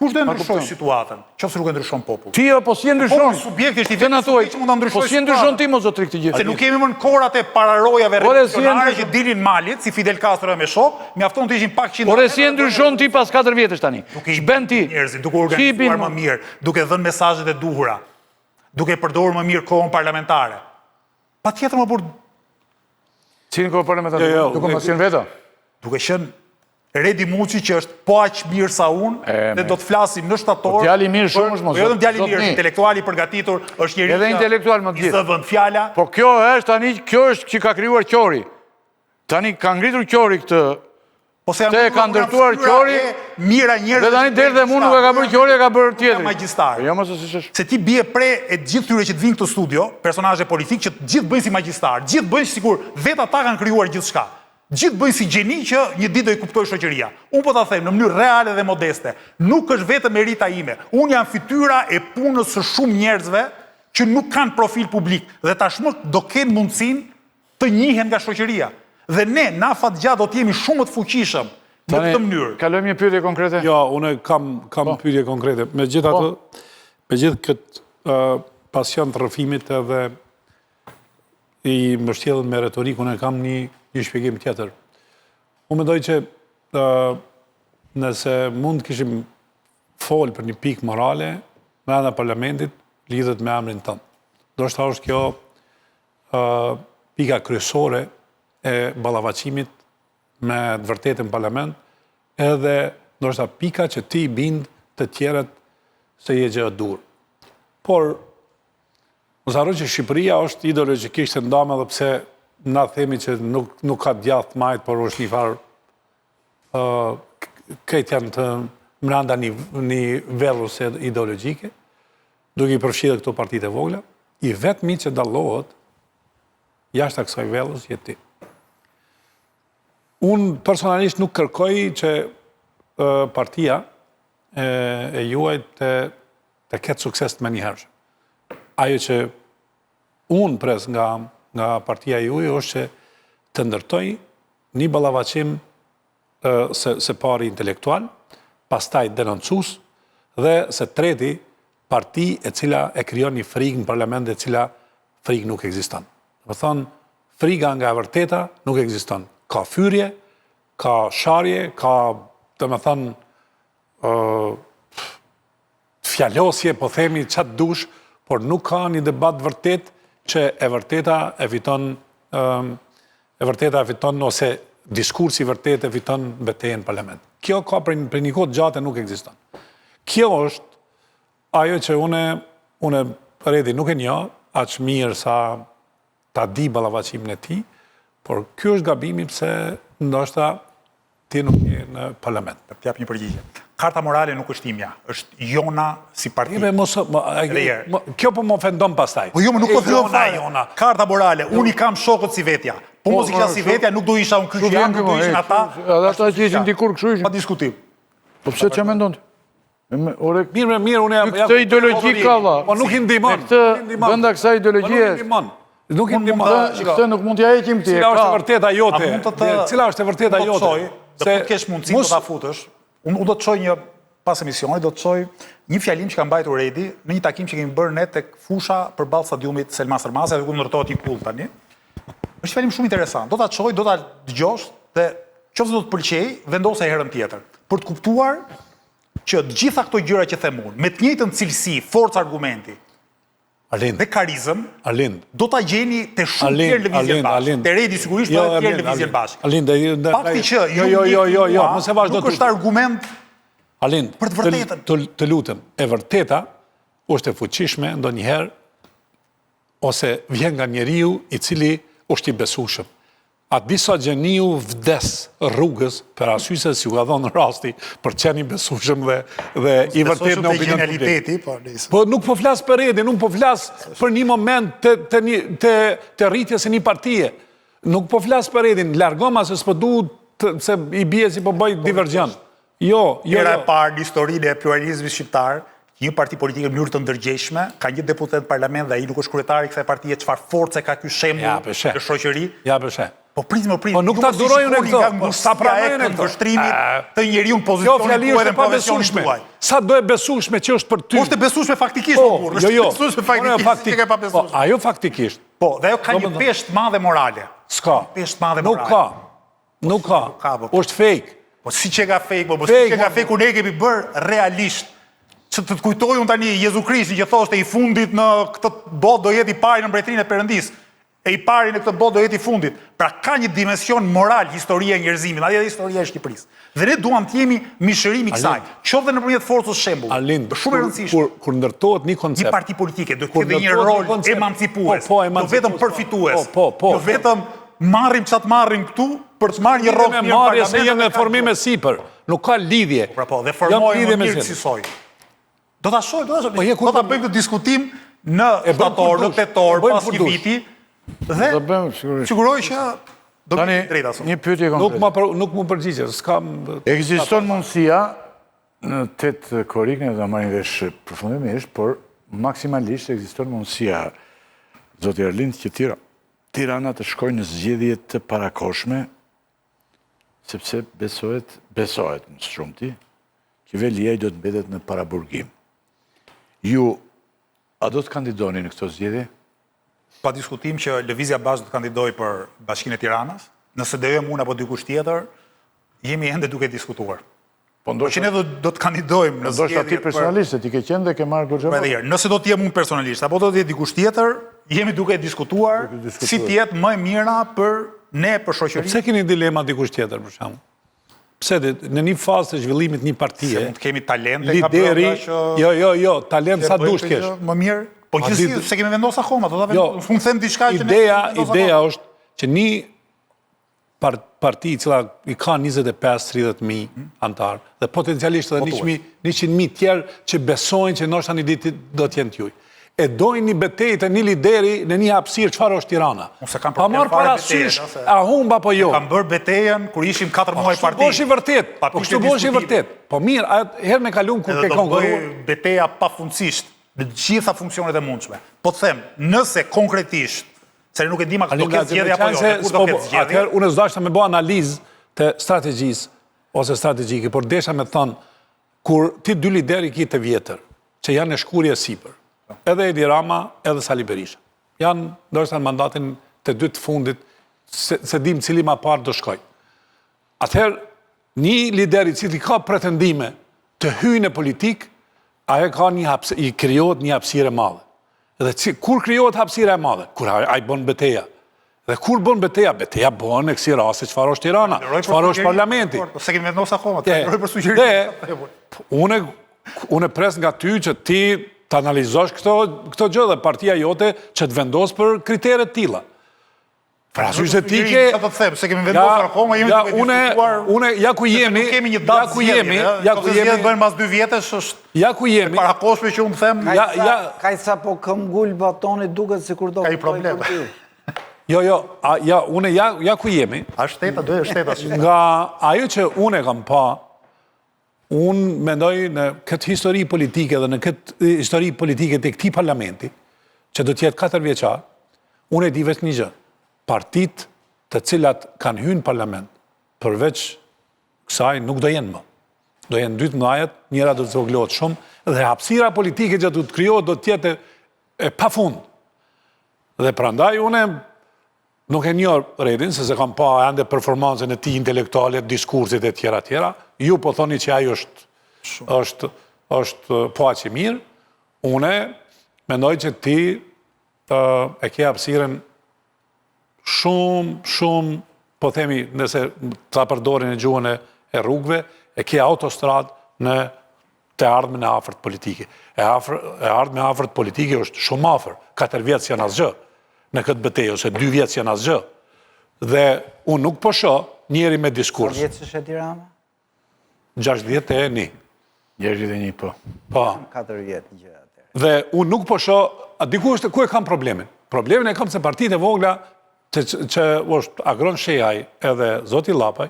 Kush do ndryshoj situatën? Qofse nuk e ndryshon populli. Ti po si e ndryshon? Subjektisht i Të na thuaj, që mund ta ndryshoj. po si e ndryshon ti mo zotëri këtë gjë? Se nuk kemi më në korat e pararojave revolucionare që dilin malit, si Fidel Castro me shok, mjafton të ishin pak qindra. Por si e ndryshon ti pas 4 vjetësh tani? Ç'bën ti? Njerëzit duke organizuar më mirë, duke dhënë mesazhet e duhura, duke përdorur më mirë kohën parlamentare. Patjetër më burr. Cilin kohë parlamentare? Duke mos qenë veto? Duke qenë Redi Muçi që është po aq mirë sa unë dhe do të flasim në shtator. Djali mirë shumë është mos. Jo vetëm djali mirë, intelektual i përgatitur, është njëri. Edhe intelektual më të gjithë. I vend fjala. Po kjo është që ka krijuar Qori. Tani ka ngritur Qori këtë. Po se te ka ndërtuar Qori, mira njerëz. Dhe tani deri dhe mua nuk e ka bërë Qori, e ka bërë tjetri. Magjistar. Jo mos është. Se ti bie pre e gjithë tyre që të vinë këtu studio, personazhe politik që të gjithë bëjnë si magjistar, gjithë bëjnë sikur vetë ata kanë krijuar gjithçka. Gjithë bëjnë si gjeni që një ditë do i kuptoj shoqëria. Unë po ta them në mënyrë reale dhe modeste, nuk është vetëm merita ime. Unë jam fytyra e punës së shumë njerëzve që nuk kanë profil publik dhe tashmë do kenë mundësinë të njihen nga shoqëria. Dhe ne, na fatgjatë, do të jemi shumë të fuqishëm në këtë mënyrë. Kalojmë një pyetje konkrete? Jo, unë kam pyetje konkrete. Megjithatë, me gjithë këtë pasion të rrëfimit edhe i mbështjellën me retorikun, e kam një shpjegim tjetër. Unë mendoj që nëse mund kishim folë për një pikë morale, brenda parlamentit lidhet me emrin tënd. Ndoshta është kjo pika kryesore e ballafaqimit me të vërtetën në parlament, edhe ndoshta pika që ti bind të tjerët se je gjë e dur. Por Mos harro që Shqipëria është ideologjikisht e ndame dhe pse na themi që nuk ka djathtë majt, por është një farë këtë janë të mranda një vellus ideologjike, duke i përfshirë këto partitë e vogla, i vetmi që dallohet jashtë kësaj vellus je ti. Unë personalisht nuk kërkoj që partia e juaj të ketë sukses të menjëhershëm. Ajo që unë pres nga partia juaj është që të ndërtoj një ballavaçim se pari intelektual, pastaj denoncues dhe se treti parti e cila e krijon një frikë në parlament e cila frikë nuk ekziston. Do thonë, frika nga e vërteta nuk ekziston. Ka fyrje, ka sharje, ka, domethënë, fjalosje, po themi çat dush, por nuk ka një debat vërtet që e vërteta e fiton ose diskursi vërtet e fiton betejën në parlament. Kjo ka për një kohë gjatë nuk ekziston. Kjo është ajo që une Redi nuk e njoh aq mirë sa ta di ballavaçimin e tij, por ky është gabimi pse ndoshta ti nuk je në parlament. Të jap një përgjigje. Karta morale nuk është imja, është jona si parti. Kjo po më ofendon pastaj. Po jo, më nuk po thellon fare. Karta morale, unë i kam shokët si vetja. Po mos i kisha si vetja, nuk do isha unë kryqëjar, nuk do ishin ata. Edhe ata që ishin dikur kështu ishin. Pa diskutim. Po pse ç'a mendon ti? Mirë, unë jam... Këtë ideologji ka dha. Po nuk i ndihmon. Këtë bënda kësaj ideologjie. Nuk i ndihmon. Këtë nuk mund t'ja heqim ti. Cila është e vërteta jote? Cila është e vërteta jote? Dhe po kesh mundësi do ta futësh. Unë do të çoj një pas emisionit, do të çoj një fjalim që ka mbajtur Redi në një takim që kemi bërë ne tek fusha përballë stadiumit Selma Sërmasa, ku ndërtohet një kull tani. Është fjalim shumë interesant. Do ta çoj, do ta dëgjosh dhe nëse do të pëlqej, vendose herën tjetër. Për të kuptuar që të gjitha këto gjëra që them unë, me të njëjtën cilësi, forcë argumenti dhe karizëm, do ta gjeni te shumë tjerë lëvizje bashkë. Te Redi sigurisht, po edhe tjerë lëvizje bashkë. Fakti që mos e vazhdo nuk është argument Alind, për të vërtetën. Të lutem, e vërteta është e fuqishme ndonjëherë ose vjen nga njeriu i cili është i besueshëm. A disa gjeniu vdes rrugës për arsye se si u ka dhënë rasti për qenë i besueshëm dhe i vërtet në opinion publik. Po nuk po flas për Redin, nuk po flas për një moment të rritjes së një partie. Nuk po flas për Redin, largoma se s'po duhet se i bie si po bëj divergjent. Jo. Era e parë në historinë e pluralizmit shqiptar, një parti politike në mënyrë të ndërgjegjshme, ka një deputet në parlament dhe ai nuk është kryetari i kësaj partie, çfarë force ka ky shembull në shoqëri? Ja përshë. Po pritëm. Po nuk ta durojnë këto, sa pranojnë këto. Vështrimit të njeriu në pozicionin tuaj dhe në profesionin tuaj. Sa do e besueshme që është për ty? Është e besueshme faktikisht, po. Jo. Ajo faktikisht. Po, dhe ajo ka një peshë të madhe morale. S'ka. Peshë të madhe morale. Nuk ka. Është fake. Po si që ka fake, po si që ka fake, unë e kemi bërë realisht. Që të kujtoj unë tani Jezu Krishtin që thoshte i fundit në këtë botë do jetë i pari në mbretërinë e Perëndis. E i pari në këtë botë do jetë i fundit. Pra ka një dimension moral historia e njerëzimit, madje edhe historia e Shqipërisë. Dhe ne duam të jemi mishërimi kësaj, qoftë nëpërmjet forcës shembull. Shumë e rëndësishme. Kur ndërtohet një koncept, një parti politike do të ketë një rol emancipues, jo vetëm përfitues, jo vetëm marrim çat marrim këtu për të marrë një rol në parlament. Se jemi në formime sipër, nuk ka lidhje. Po, dhe formojmë mirë si soi. Do ta shoh, do ta bëjmë këtë diskutim në shtator, në tetor, pas një viti, dhe siguroj që do të drejta sot. Një pyetje konkrete. Nuk më përgjigje, s'kam. Ekziston mundësia në 8 korrikën do ta marrin vesh përfundimisht, por maksimalisht ekziston mundësia zoti Erlind që Tirana të shkojë në zgjedhje të parakoshme, sepse besohet në shumti, që Velia do të mbetet në paraburgim. Ju, a do të kandidoni në këto zgjedhje? Pa diskutim që Lëvizja Bashkë do të kandidoj për Bashkinë e Tiranës, nëse do jem unë apo dikush tjetër, jemi ende duke diskutuar. Po që ne do të kandidojmë në zgjedhje. Ndoshta ti personalisht, ti ke qenë dhe ke marrë goxha. Nëse do të jem unë personalisht, apo do të jetë dikush tjetër, jemi duke diskutuar si të jetë më e mira për ne, për shoqërinë. Pse keni dilema dikush tjetër për shembull? Pse në një fazë të zhvillimit një partie, se mund të kemi talente, lideri, jo, talent sa dush kesh. Më mirë, Po gjithsesi se kemi vendosur akoma, do ta vendosë. Unë them diçka që Ideja është që një parti cila i ka 25-30.000 antarë dhe potencialisht edhe 100.000 tjerë që besojnë që ndoshta një ditë do të jenë t'juj. E dojnë një betejë të një lideri në një hapësirë çfarë është Tirana. Pa marrë parasysh a humba po jo. Kam bërë betejën kur ishim 4 muaj parti. Kështu bosh i vërtet. Po mirë, herën e kaluam kur ke konkurruar. Beteja pafundësisht në gjitha funksionet e mundshme. Po them, nëse konkretisht se nuk e di ma do ketë zgjedhje apo jo, kur do ketë zgjedhje. Atëherë unë s'dashta me bë analizë të strategjisë ose strategjike, por desha me thënë kur ti dy lideri ki të vjetër, që janë në shkurje sipër. Edhe Edi Rama, edhe Sali Berisha. Janë, ndoshta në mandatin të dy të fundit, se dim cili ma parë do shkoj. Atëherë, një lideri cili ka pretendime të hyjë në politik, ajo ka i krijohet një hapësirë e madhe. Dhe kur krijohet hapësira e madhe? Kur ai bën betejë. Dhe kur bën betejë? Betejë bën në kësi raste çfarë është Tirana, çfarë është parlamenti. Se kemi vendosur akoma, lëroj për sugjerim. Unë pres nga ty që ti të analizosh këto gjë dhe partia jote që të vendos për kriteret tilla. Parasysh se ti ke... Sa të them, se kemi vendosur akoma, jemi të diskutuar... Ja ku jemi... Nuk kemi një datë zgjedhje, të zgjedhjet bëhen mas 2 vjetësh, është... Ja ku jemi... Parakoshme që unë them... Kaj sa po këmgull batoni duket si kur do... Ka i problem. Ja ku jemi... A shteta, do e shteta. Nga ajo që unë e kam pa, unë mendoj në këtë histori politike dhe në këtë histori politike të këtij parlamenti, që do t'jetë 4 vjeçar, unë e di vetë një gjë. Partit të cilat kanë hyrë në parlament, përveç kësaj nuk do jenë më. Do jenë 2 të mëdhajet, njëra do të zvogëlohet shumë, dhe hapësira politike që do të krijohet do të jetë e pafund. Dhe prandaj unë nuk e njoh Redin, se kam pa ende performancën e tij intelektuale, diskursit e tjera. Ju po thoni që ai është po aq i mirë. Unë mendoj që ti e ke hapësirën shumë, po themi, nëse ta përdorin e gjuhën e rrugëve, e ke autostradë në të ardhmen e afërt politike. E ardhmen e afërt politike është shumë afër, 4 vjetë janë asgjë në këtë betejë, ose 2 vjetë janë asgjë. Dhe unë nuk po shoh njeri me diskurs. 4 vjetë është Edi Rama? 61. 61, po. Po. 4 vjetë gjë atë. Dhe unë nuk po shoh, diku është ku e kam problemin. Problemin e kam se partitë e vogla që është Agron Shejaj edhe Zoti Llapaj,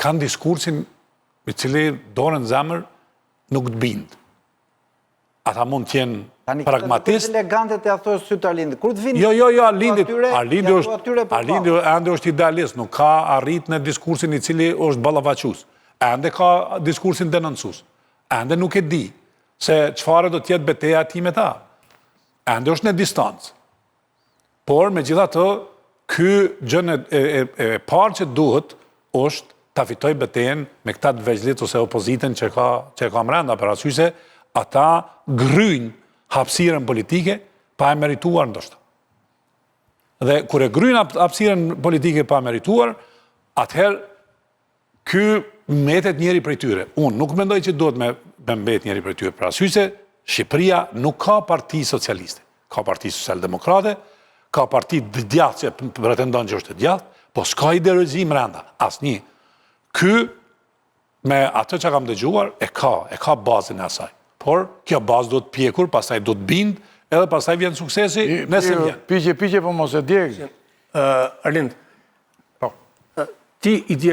kanë diskursin i cili dorën zemër nuk të bindë. Ata mund t'jenë pragmatist. Tani, këtë elegante të athojë sytë Arlindit. Kur të vinë... Jo, Arlindi ende është idealist, nuk ka arrit në diskursin i cili është ballafaqus. Ende ka diskursin denoncues. Ende nuk e di se çfarë do t'jetë beteja ti me ta. Ende është në distancë. Por, me gjitha të, ky gjën e parë që duhet është ta fitoj betejën me këta të veçlit ose opozitën që ka mrenda, për arsye se ata gryjnë hapësirën politike pa e merituar ndoshta. Dhe kur e gryjnë hapësirën politike pa e merituar, atëherë ky mbetet njëri prej tyre. Unë nuk mendoj që duhet me mbet njëri prej tyre, për arsye se Shqipëria nuk ka parti socialiste. Ka parti socialdemokrate, ka parti djathtë që pretendon që është djathtë, po s'ka ideologji mrenda, asnjë. Ky, me atë që kam dëgjuar, e ka bazën e asaj. Por, kjo bazë do të pjekur, pastaj do të bindë, edhe pastaj vjen suksesi, nëse vjen. Pike, po mos e djegë. Arlind, ti i di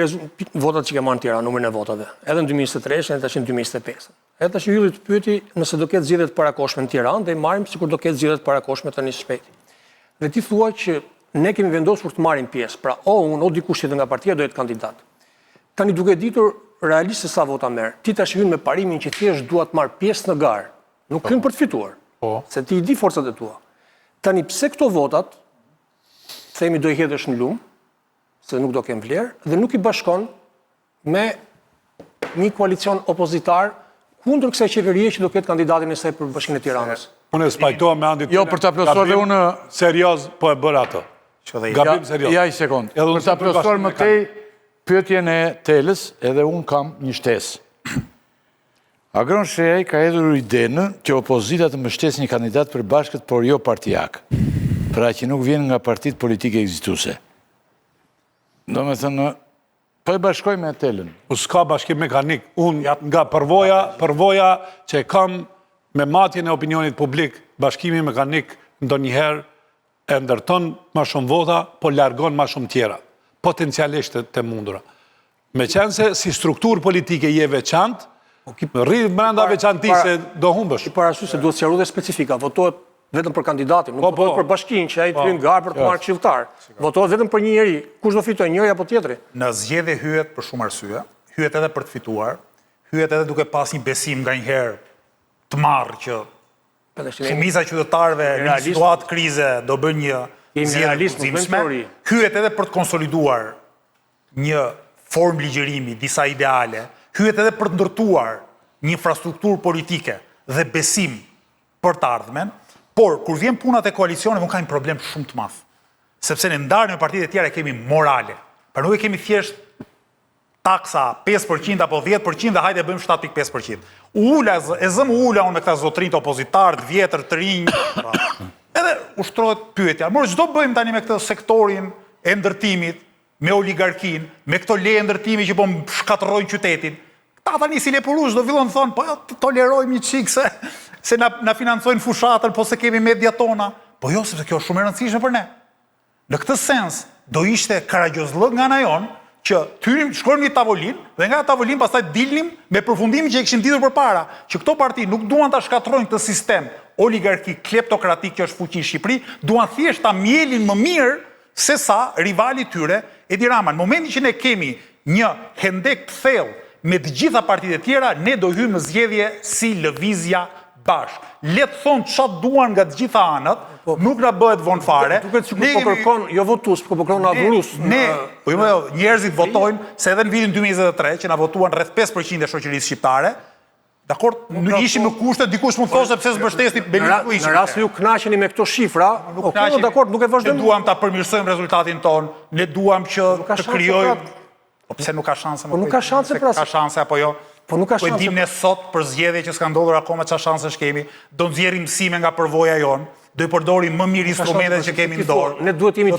votat që ke marrë në Tiranë, numrin e votave, edhe në 2023, edhe tash në 2025. Edhe tash hylli të pyeti nëse do ketë zgjedhje të parakoshme në Tiranë, dhe i marrim sikur do ketë zgjedhje të parakoshme tani së shpejti. Dhe ti thua që ne kemi vendosur të marrim pjesë, pra unë, o dikush tjetër nga partia do jetë kandidat. Tani duke ditur realisht se sa vota merr, ti tash hyn me parimin që thjesht dua të marr pjesë në garë, nuk hyn për të fituar. Se ti i di forcat e tua. Tani pse këto votat, themi do i hedhësh në lumë, se nuk do kem vlerë, dhe nuk i bashkon me një koalicion opozitar kundër kësaj qeverie që do ketë kandidatin e saj për Bashkinë e Tiranës. Unë e spajtoha me andit. Jo, për ta plotësuar dhe unë... Serios, po e bërë ato. Gabim serios. Ja i sekund. Për ta plotësuar më tej pyetjen e Telës, edhe unë kam një shtesë. Agron Shehaj ka hedhur idenë që opozita të mbështesë një kandidat për bashkët, por jo partijak, pra që nuk vjen nga partitë politike ekzistuese. Do me thënë, po e bashkoj me telën. S'ka bashkim mekanik. Unë nga përvoja që kam me matjen e opinionit publik, bashkimi mekanik ndonjëherë e ndërton ma shumë vota, po largon ma shumë tjera, potencialisht të mundura. Me qenë se si strukturë politike je veçantë, rri brenda veçanti se do humbësh. I parasysh se duhet sqaruar dhe specifika, votohet vetëm për kandidatin, nuk votohet për bashkinë që ai të hyn garë për të marrë këshilltar. Votohet vetëm për një njeri, kush do fitojë, njëri apo tjetri? Në zgjedhje hyet për shumë arsye, hyet edhe për të fituar, hyet edhe duke pas një besim nganjëherë të marrë që shumica e qytetarëve në një situatë krize do bëjnë një zgjedhje të zimshme, hyet edhe për të konsoliduar një formë ligjërimi, disa ideale, hyet edhe për të ndërtuar një infrastrukturë politike dhe besim për të ardhmen, por kur vjen punat e koalicionit, unë ka një problem shumë të madh. Sepse në ndarjen me partitë e tjera kemi morale. Pra nuk e kemi thjesht taksa 5% apo 10% dhe hajde bëjmë 7.5%. E zëmë ula unë me këta zotrinj të opozitarë, të vjetër, të rinj, edhe ushtrohet pyetja. Por çdo bëjmë tani me këtë sektorin e ndërtimit, me oligarkin, me këto leje ndërtimi që po shkatërrojnë qytetin. Ta tani si lepurush do fillon të thonë, po të tolerojmë një çik se na financojnë fushatën, po se kemi media tona. Po jo, sepse kjo është shumë e rëndësishme për ne. Në këtë sens, do ishte karagjozllëk nga ana jonë që shkojmë një tavolinë dhe nga tavolinë pastaj dilnim me përfundimin që e kishin ditur përpara, që këto parti nuk duan ta shkatërrojnë këtë sistem oligarkik, kleptokratik që është fuqi në Shqipëri, duan thjesht ta mielin më mirë se sa rivali tyre Edi Rama. Në momentin që ne kemi një hendek të thellë me të gjitha partitë e tjera, ne do hyjmë në zgjedhje si lëvizja bashkë. Le të thonë çfarë duan nga të gjitha anët, nuk na bëhet vonë fare. Duket sikur po kërkon jo votues, po kërkon adhurus. Njerëzit votojnë se edhe në vitin 2023 që na votuan rreth 5% e shoqërisë shqiptare. Dakor, nuk ishim në kushte, dikush mund thoshte pse s'mbështesti Belisku ishim. Në rast se ju kënaqeni me këto shifra, dakor, nuk e vazhdojmë. Ne duam ta përmirësojmë rezultatin ton, ne duam që të krijojmë. Po pse nuk ka shanse? Po nuk ka shanse pra. Ka shanse apo jo? Po nuk ka shanse. Po dim ne sot për zgjedhje që s'ka ndodhur akoma çfarë shansesh kemi, do nxjerrim mësime nga përvoja jon, do i përdorim më mirë instrumentet që kemi në dorë. Ne duhet jemi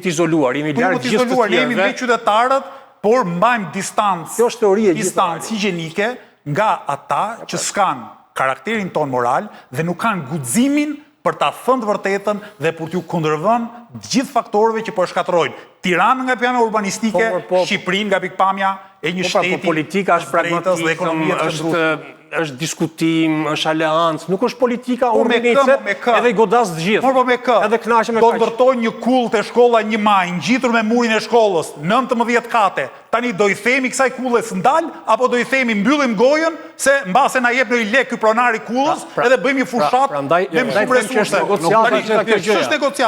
të izoluar, jemi larg gjithë të tjerëve. Jemi me qytetarët, por mbajmë distancë. Kjo është teoria distancë higjienike nga ata që s'kan karakterin ton moral dhe nuk kanë guximin për ta thënë të vërtetën dhe për t'ju kundërvënë gjithë faktorëve që po shkatërrojnë Tiranën nga pikpamja urbanistike, Shqipërinë nga pikpamja e një shteti. Politika është pragmatizëm, është diskutim, është aleancë, nuk është politika urbaniste, edhe i godas të gjithë. Po me kë. Edhe kënaqem me kaq. Do ndërtojnë një kull te shkolla 1 maj, ngjitur me murin e shkollës, 19 kate. Tani do i themi kësaj kulle s'ndal apo do i themi mbyllim gojën se mbase na jep në lek ky pronari kullës edhe bëjmë një fushat me shumë resurse.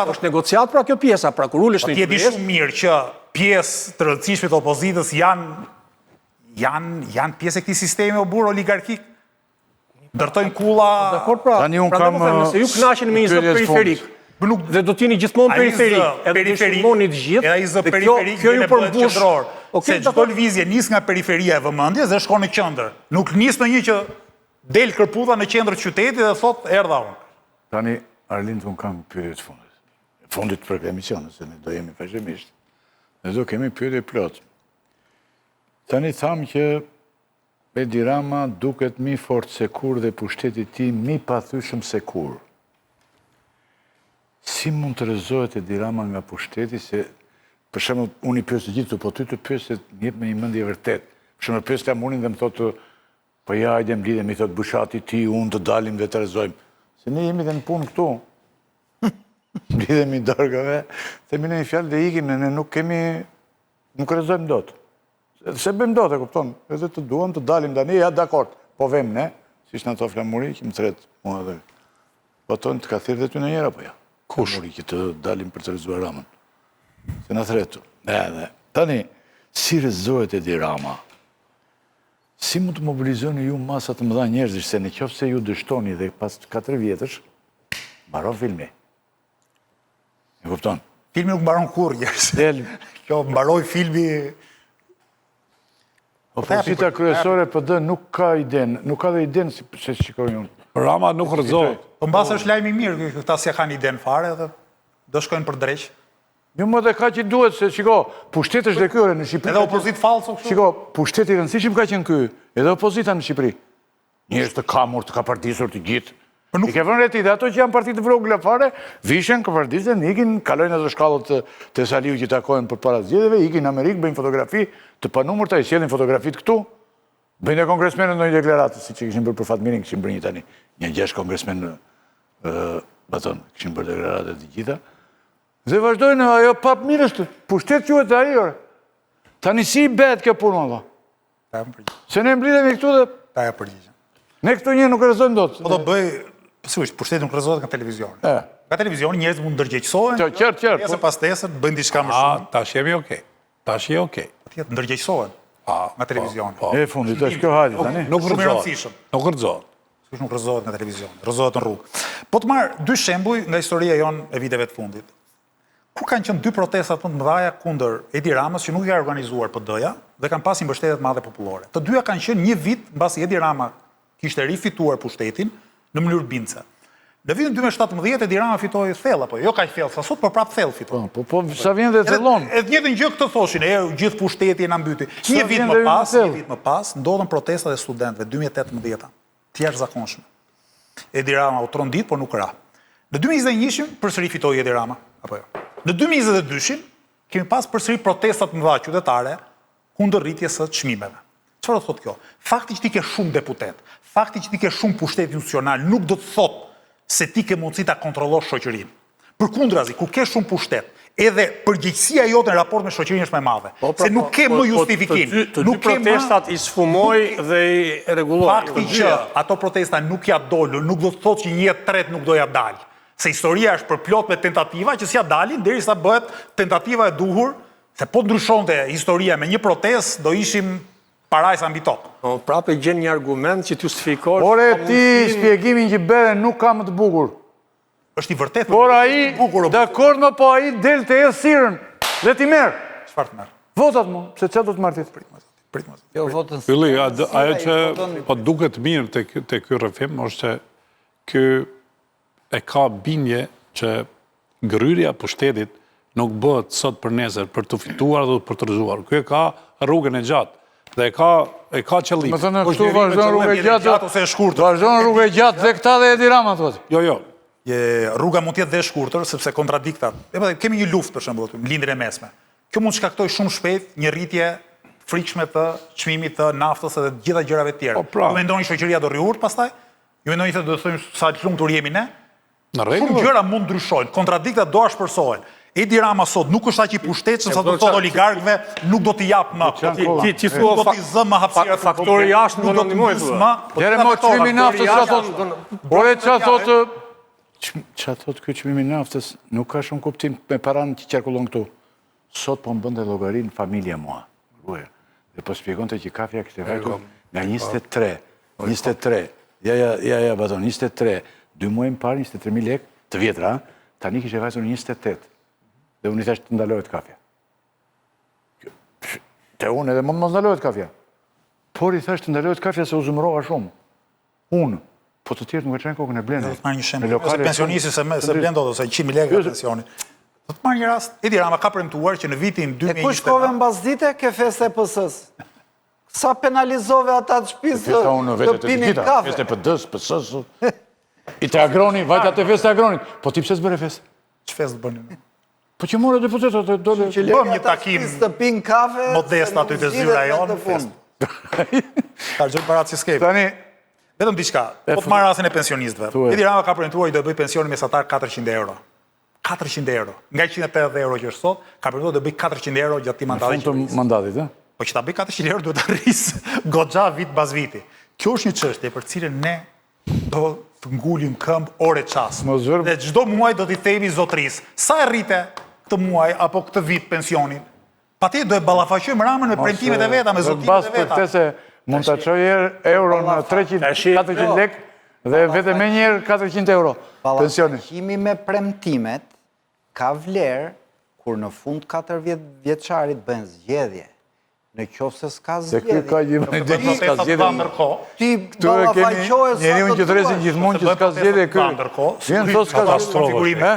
Është negociat pra kjo pjesa, pra kur ulesh në një pjesë shumë mirë që pjesë të rëndësishme të opozitës janë pjesë e këtij sistemi obur oligarkik. Ndërtojnë kulla. Dakor pra. Tani un kam se ju kënaqeni me një zot periferik. Dhe do t'jeni gjithmonë periferik. Edhe periferikoni të gjithë. Ai zot periferik kjo ju përmbush. Se çdo lëvizje nis nga periferia e vëmendjes dhe shkon në qendër. Nuk nis në një që del kërpudha në qendër të qytetit dhe thot erdha unë. Tani Arlind un kam pyetje të fundit. Fundit për emisionin, se ne do jemi vazhdimisht. Ne do kemi pyetje plot. Tani tham që Edi Rama duket mi fort sekur dhe pushteti ti mi pathyeshëm sekur. Si mund të rrezohet Edi Rama nga pushteti se, për shembull, unë i pyes të gjithë, po ty të pyes se jep me një mendje vërtet. Për shembull, pyes Flamurin dhe më thotë, po ja, hajde mblidhemi, thotë Bushati ti, unë të dalim dhe të rrezojmë. Se ne jemi dhe në punë këtu. Mblidhemi dargave, themi në një fjalë dhe ikim, ne nuk rrezojmë dot. Se bëjmë dot, e kupton, edhe të duam të dalim tani, ja dakord, po vem ne, siç na thotë Flamuri, që më thret mua edhe. Po tonë të ka thirrë ty ndonjëherë apo ja? Kush? Flamuri që të dalim për të rrezuar Ramën. Se na thretu. Edhe tani si rrezohet Edi Rama? Si mund të mobilizoni ju masa të mëdha njerëzish se nëse ju dështoni dhe pas 4 vjetësh mbaron filmi. E kupton? Filmi nuk mbaron kurrë, njerëz. Kjo mbaroi filmi. Opozita kryesore PD nuk ka iden, nuk ka dhe iden se shikoj unë. Rama nuk rëzohet. Po mbas është lajmi mirë, këta si kanë iden fare dhe do shkojnë për dreq. Jo më dhe ka që duhet se, shiko, pushtet është dhe kyore në Shqipëri. Edhe opozit falso kështu. Shiko, pushtet i rëndësishëm ka qenë ky, edhe opozita në Shqipëri. Njërës të kamur, të ka partisur të gjithë. I ke vënë reti dhe ato që janë partit të vogla fare, vishen, ka partisen, ikin, kalojnë ato shkallët të Saliu që takojnë për para zgjedhjeve, ikin në Amerikë, bëjnë fotografi të panumërta, i sjellin fotografit këtu, bëjnë e kongresmenët në një deklaratë, si që kishin bërë për Fatmirin, kishin bërë një tani, një 6 kongresmen baton, kishin bërë deklaratë të gjitha, dhe vazhdojnë ajo pap mirështë, pushtet quhet ai orë. Tani si bet kjo punë, valla? Se ne mblidhemi këtu dhe Ta ja përgjigjem. ne këtu një nuk rrezojmë dot. Po do bëj, sigurisht, pushteti nuk rrezohet nga televizioni. Nga televizioni njerëz mund ndërgjegjësohen. Qartë. Pjesë pas tesën bëjnë diçka më shumë. Tash jemi okej. Tash je okej. Patjetër ndërgjegjësohen nga televizioni. E fundit, është kjo hali tani. Nuk Shumë i rëzohet. rëndësishëm. Nuk rëzohet. Sigurisht nuk rrezohet nga televizioni, rrezohet në rrugë. Po të marr dy shembuj nga historia jon e viteve të fundit. Ku kanë qenë dy protestat më të mëdha kundër Edi Ramës që nuk i ka organizuar PD-ja dhe kanë pasur mbështetje të madhe popullore. Të dyja kanë qenë një vit mbasi Edi Rama kishte rifituar pushtetin në mënyrë bindse. Në vitin 2017 Edi Rama fitoi thellë apo jo kaq thellë, sa sot por prap thellë fitoi. Po sa vjen dhe thellon. Edhe njëjtën gjë këtë thoshin, gjithë pushteti na mbyti. Një vit më pas ndodhen protestat e studentëve 2018 të jashtëzakonshme. Edi Rama u trondit, por nuk ra. Në 2021 përsëri fitoi Edi Rama, apo jo? Në 2022 kemi pas përsëri protestat mëdha qytetare kundër rritjes së çmimeve. Çfarë do thotë kjo? Fakti që ti ke shumë deputet, fakti që ti ke shumë pushtet institucional nuk do të thotë se ti ke mundësi ta kontrollosh shoqërinë. Përkundrazi, kur ke shumë pushtet, edhe përgjegjësia jote në raport me shoqërinë është më e madhe. Se nuk ke më justifikim. Të dy protestat i sfumoi dhe i rregulloi. Fakti që ato protesta nuk ja dolën, nuk do të thotë që një jetë tret nuk do ja dalë. Se historia është përplot me tentativa që s'ja dalin derisa bëhet tentativa e duhur, se po ndryshonte historia me një protestë, do ishim parajsa mbi tokë. Po prapë gjen një argument që të justifikosh. Por e ti shpjegimin që bere nuk ka më të bukur. Është i vërtetë. Por ai, dakord më po ai del të edhë sirën, dhe ti merr. Çfarë të merr? Votat më, se çfarë do të marr ti? Prit mos. Jo, votën së... Fylli, ajo që po duket mirë te ky rrëfim është se ky e ka bindje që ngrirja pushtetit nuk bëhet sot për nesër, për të fituar dhe për të rrezuar. Ky e ka rrugën e gjatë dhe e ka qëllim. Më thënë këtu vazhdon rrugë e gjatë ose e shkurtër. Vazhdon rrugë e gjatë dhe këta dhe Edi Rama thotë. Jo. Rruga mund të jetë dhe e shkurtër sepse kontradiktat. Kemi një luftë për shembull në lindjen e mesme. Kjo mund të shkaktojë shumë shpejt një rritje frikshme të çmimit të naftës dhe të gjitha gjërave të tjera. Ju mendoni shoqëria do rriurt pastaj? Ju mendoni se do të thojmë sa të lumtur jemi ne? Në rregull. Shumë gjëra mund ndryshojnë, kontradiktat do shpërsohen. Edi Rama sot nuk është aq i pushtetshëm sa do të thotë oligarkëve, nuk do t'i jap më. Ti thua do t'i zë më hapësira faktori jashtë nuk do ndihmoj thua. Dere më çmimi i naftës sa thotë. Por e çfarë thotë? Çfarë thotë ky çmimi i naftës? Nuk ka shumë kuptim me paranë që qarkullon këtu. Sot po më bënte llogarinë familja mua. Dhe po shpjegonte që kafja kishte vajtur nga 23. Ja, baton, 23. 2 muaj më parë 23.000 lekë të vjetra, tani kishte vajtur 28. Dhe unë i thash të ndalohet kafja. Te unë edhe mund mos ndalohet kafja. Por i thash të ndalohet kafja se u zumrova shumë. Unë, po të tjerë nuk e çajnë kokën e blenë. Do të marr një shembull. Ose pensionisti se blen dot ose 100.000 lekë pensioni. Do të marr një rast. Edi Rama ka premtuar që në vitin 2020. E ku shkove mbas dite ke feste PS-s? Sa penalizove ata të shtëpisë të pinin kafe? Feste PD-s, PS-s. I të agroni, vajta të feste agronit. Po ti pse s'bëre feste? Ç'fest bënin? Po që morë deputetat e dole... Bëm një takim të pin kafe, modest aty te zyra jonë. Ka gjë para si skep. Tani, vetëm diçka. Po të marr rastin e pensionistëve. Edi Rama ka premtuar i do bëj pensionin mesatar 400 euro. 400 euro. Nga 180 euro që është sot, ka premtuar do bëj 400 euro gjatë mandatit. Në fund të mandatit, ë? Po që ta bëj 400 euro duhet ta rrisë goxha vit pas viti. Kjo është një çështje për cilën ne do të ngulim këmbë ore ças. Dhe çdo muaj do t'i themi zotrisë, sa e rrite këtë muaj apo këtë vit pensionin? Patjetër do e ballafaqojmë Ramën me premtimet e veta, me zotimet e veta. Mbas se mund ta çoj euro në 300-400 lekë dhe vetëm më një herë 400 euro pensioni. Ballafaqimi me premtimet ka vlerë kur në fund 4 vjeçarit bën zgjedhje Në qoftë se s'ka Se ky ka zgjedhje. gjithmonë ide që s'ka zgjedhje. Ti Këtu e kemi njeriu që thresin gjithmonë që s'ka zgjedhje ky. Vjen thotë s'ka zgjedhje.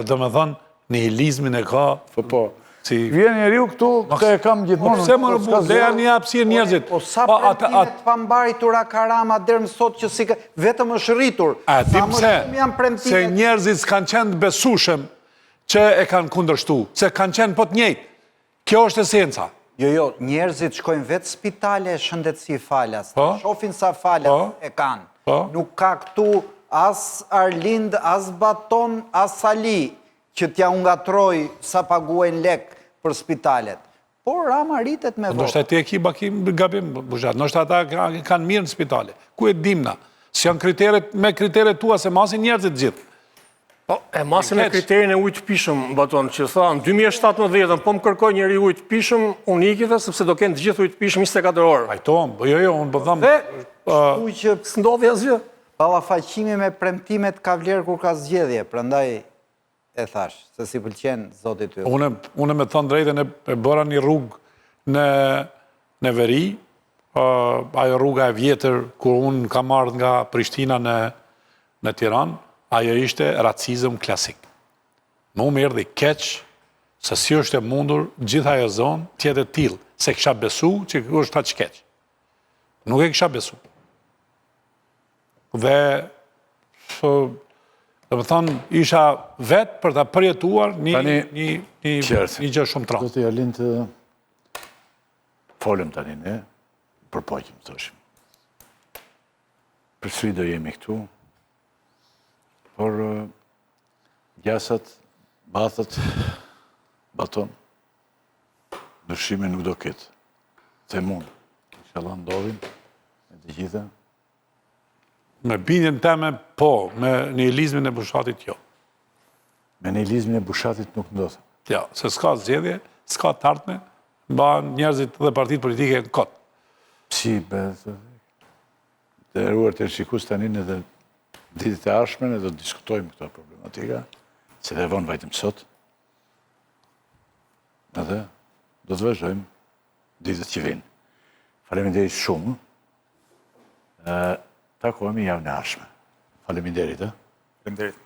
Do me thonë, nihilizmin e ka, Po. si... Vjen njeriu këtu, këtë e kam gjithmonë. Pse më rëbu, leja një hapësirë njerëzit. Po sa premtimet pambaritura Karama deri më sot që si vetëm është rritur. A, di pse? Janë Se premtimet. njerëzit s'kanë qenë besushëm që e kanë kundërshtu, se kanë qenë po të njëjtë. Kjo është esenca. Jo, njerëzit shkojnë vetë spitale shëndetësi falas. Po. Shofin sa falas e kanë. Po. Nuk ka këtu as Arlind, as Baton, as Sali që t'ja ungatroj sa paguajnë lek për spitalet. Por Rama rritet me votë. Nështë ti e ki bakim gabim, Buzhat. Nështë ata kanë mirë në spitale. Ku e dimna? Si janë kriteret, me kriteret tua se masin njerëzit gjithë. Po, e masin e kriterin e ujtë pishëm, Baton, që tha, në 2017, po më kërkoj njëri ujtë pishëm, unë ikite, sepse do kënë të gjithë ujtë pishëm 24 orë. Pajtom, jo, unë po thamë... Dhe, Shtu që së ndodhja zgjë. ballafaqimi me premtimet ka vlerë kur ka zgjedhje, prandaj e thash, se si pëlqen zotit ty. Unë me thonë drejtën e bëra një rrugë në veri, ajo rruga e vjetër, kur unë kam ardhë nga Prishtina në Tiranë, ajo ishte racizëm klasik. Më më erdhi keq, se si është e mundur gjitha ajo zonë tjetë e tilë, se kësha besu që është ta që keq. Nuk e kësha besu. Dhe, dhe më thonë, isha vetë për ta përjetuar një gjë shumë tranë. Do të jalin të folëm tani ne, përpojkim, thoshim. Përsëri do jemi këtu, por gjasat, bathat, Baton, ndryshime nuk do ketë. Se mund, inshallah ndodhin, me të gjitha. Me bindjen teme, po, me nihilizmin e Bushatit, jo. Me nihilizmin e Bushatit nuk ndodhë. Ja, se s'ka zgjedhje, s'ka tartme, mba njerëzit dhe partitë politike në kotë. Si, të eruar të shikus tani edhe ditët e ardhshme ne do të diskutojmë këto problematika, se dhe vonë vajtëm sot, edhe do të vazhdojmë ditët që vinë. Faleminderit shumë, takohemi javën e ardhshme. Faleminderit, Faleminderit.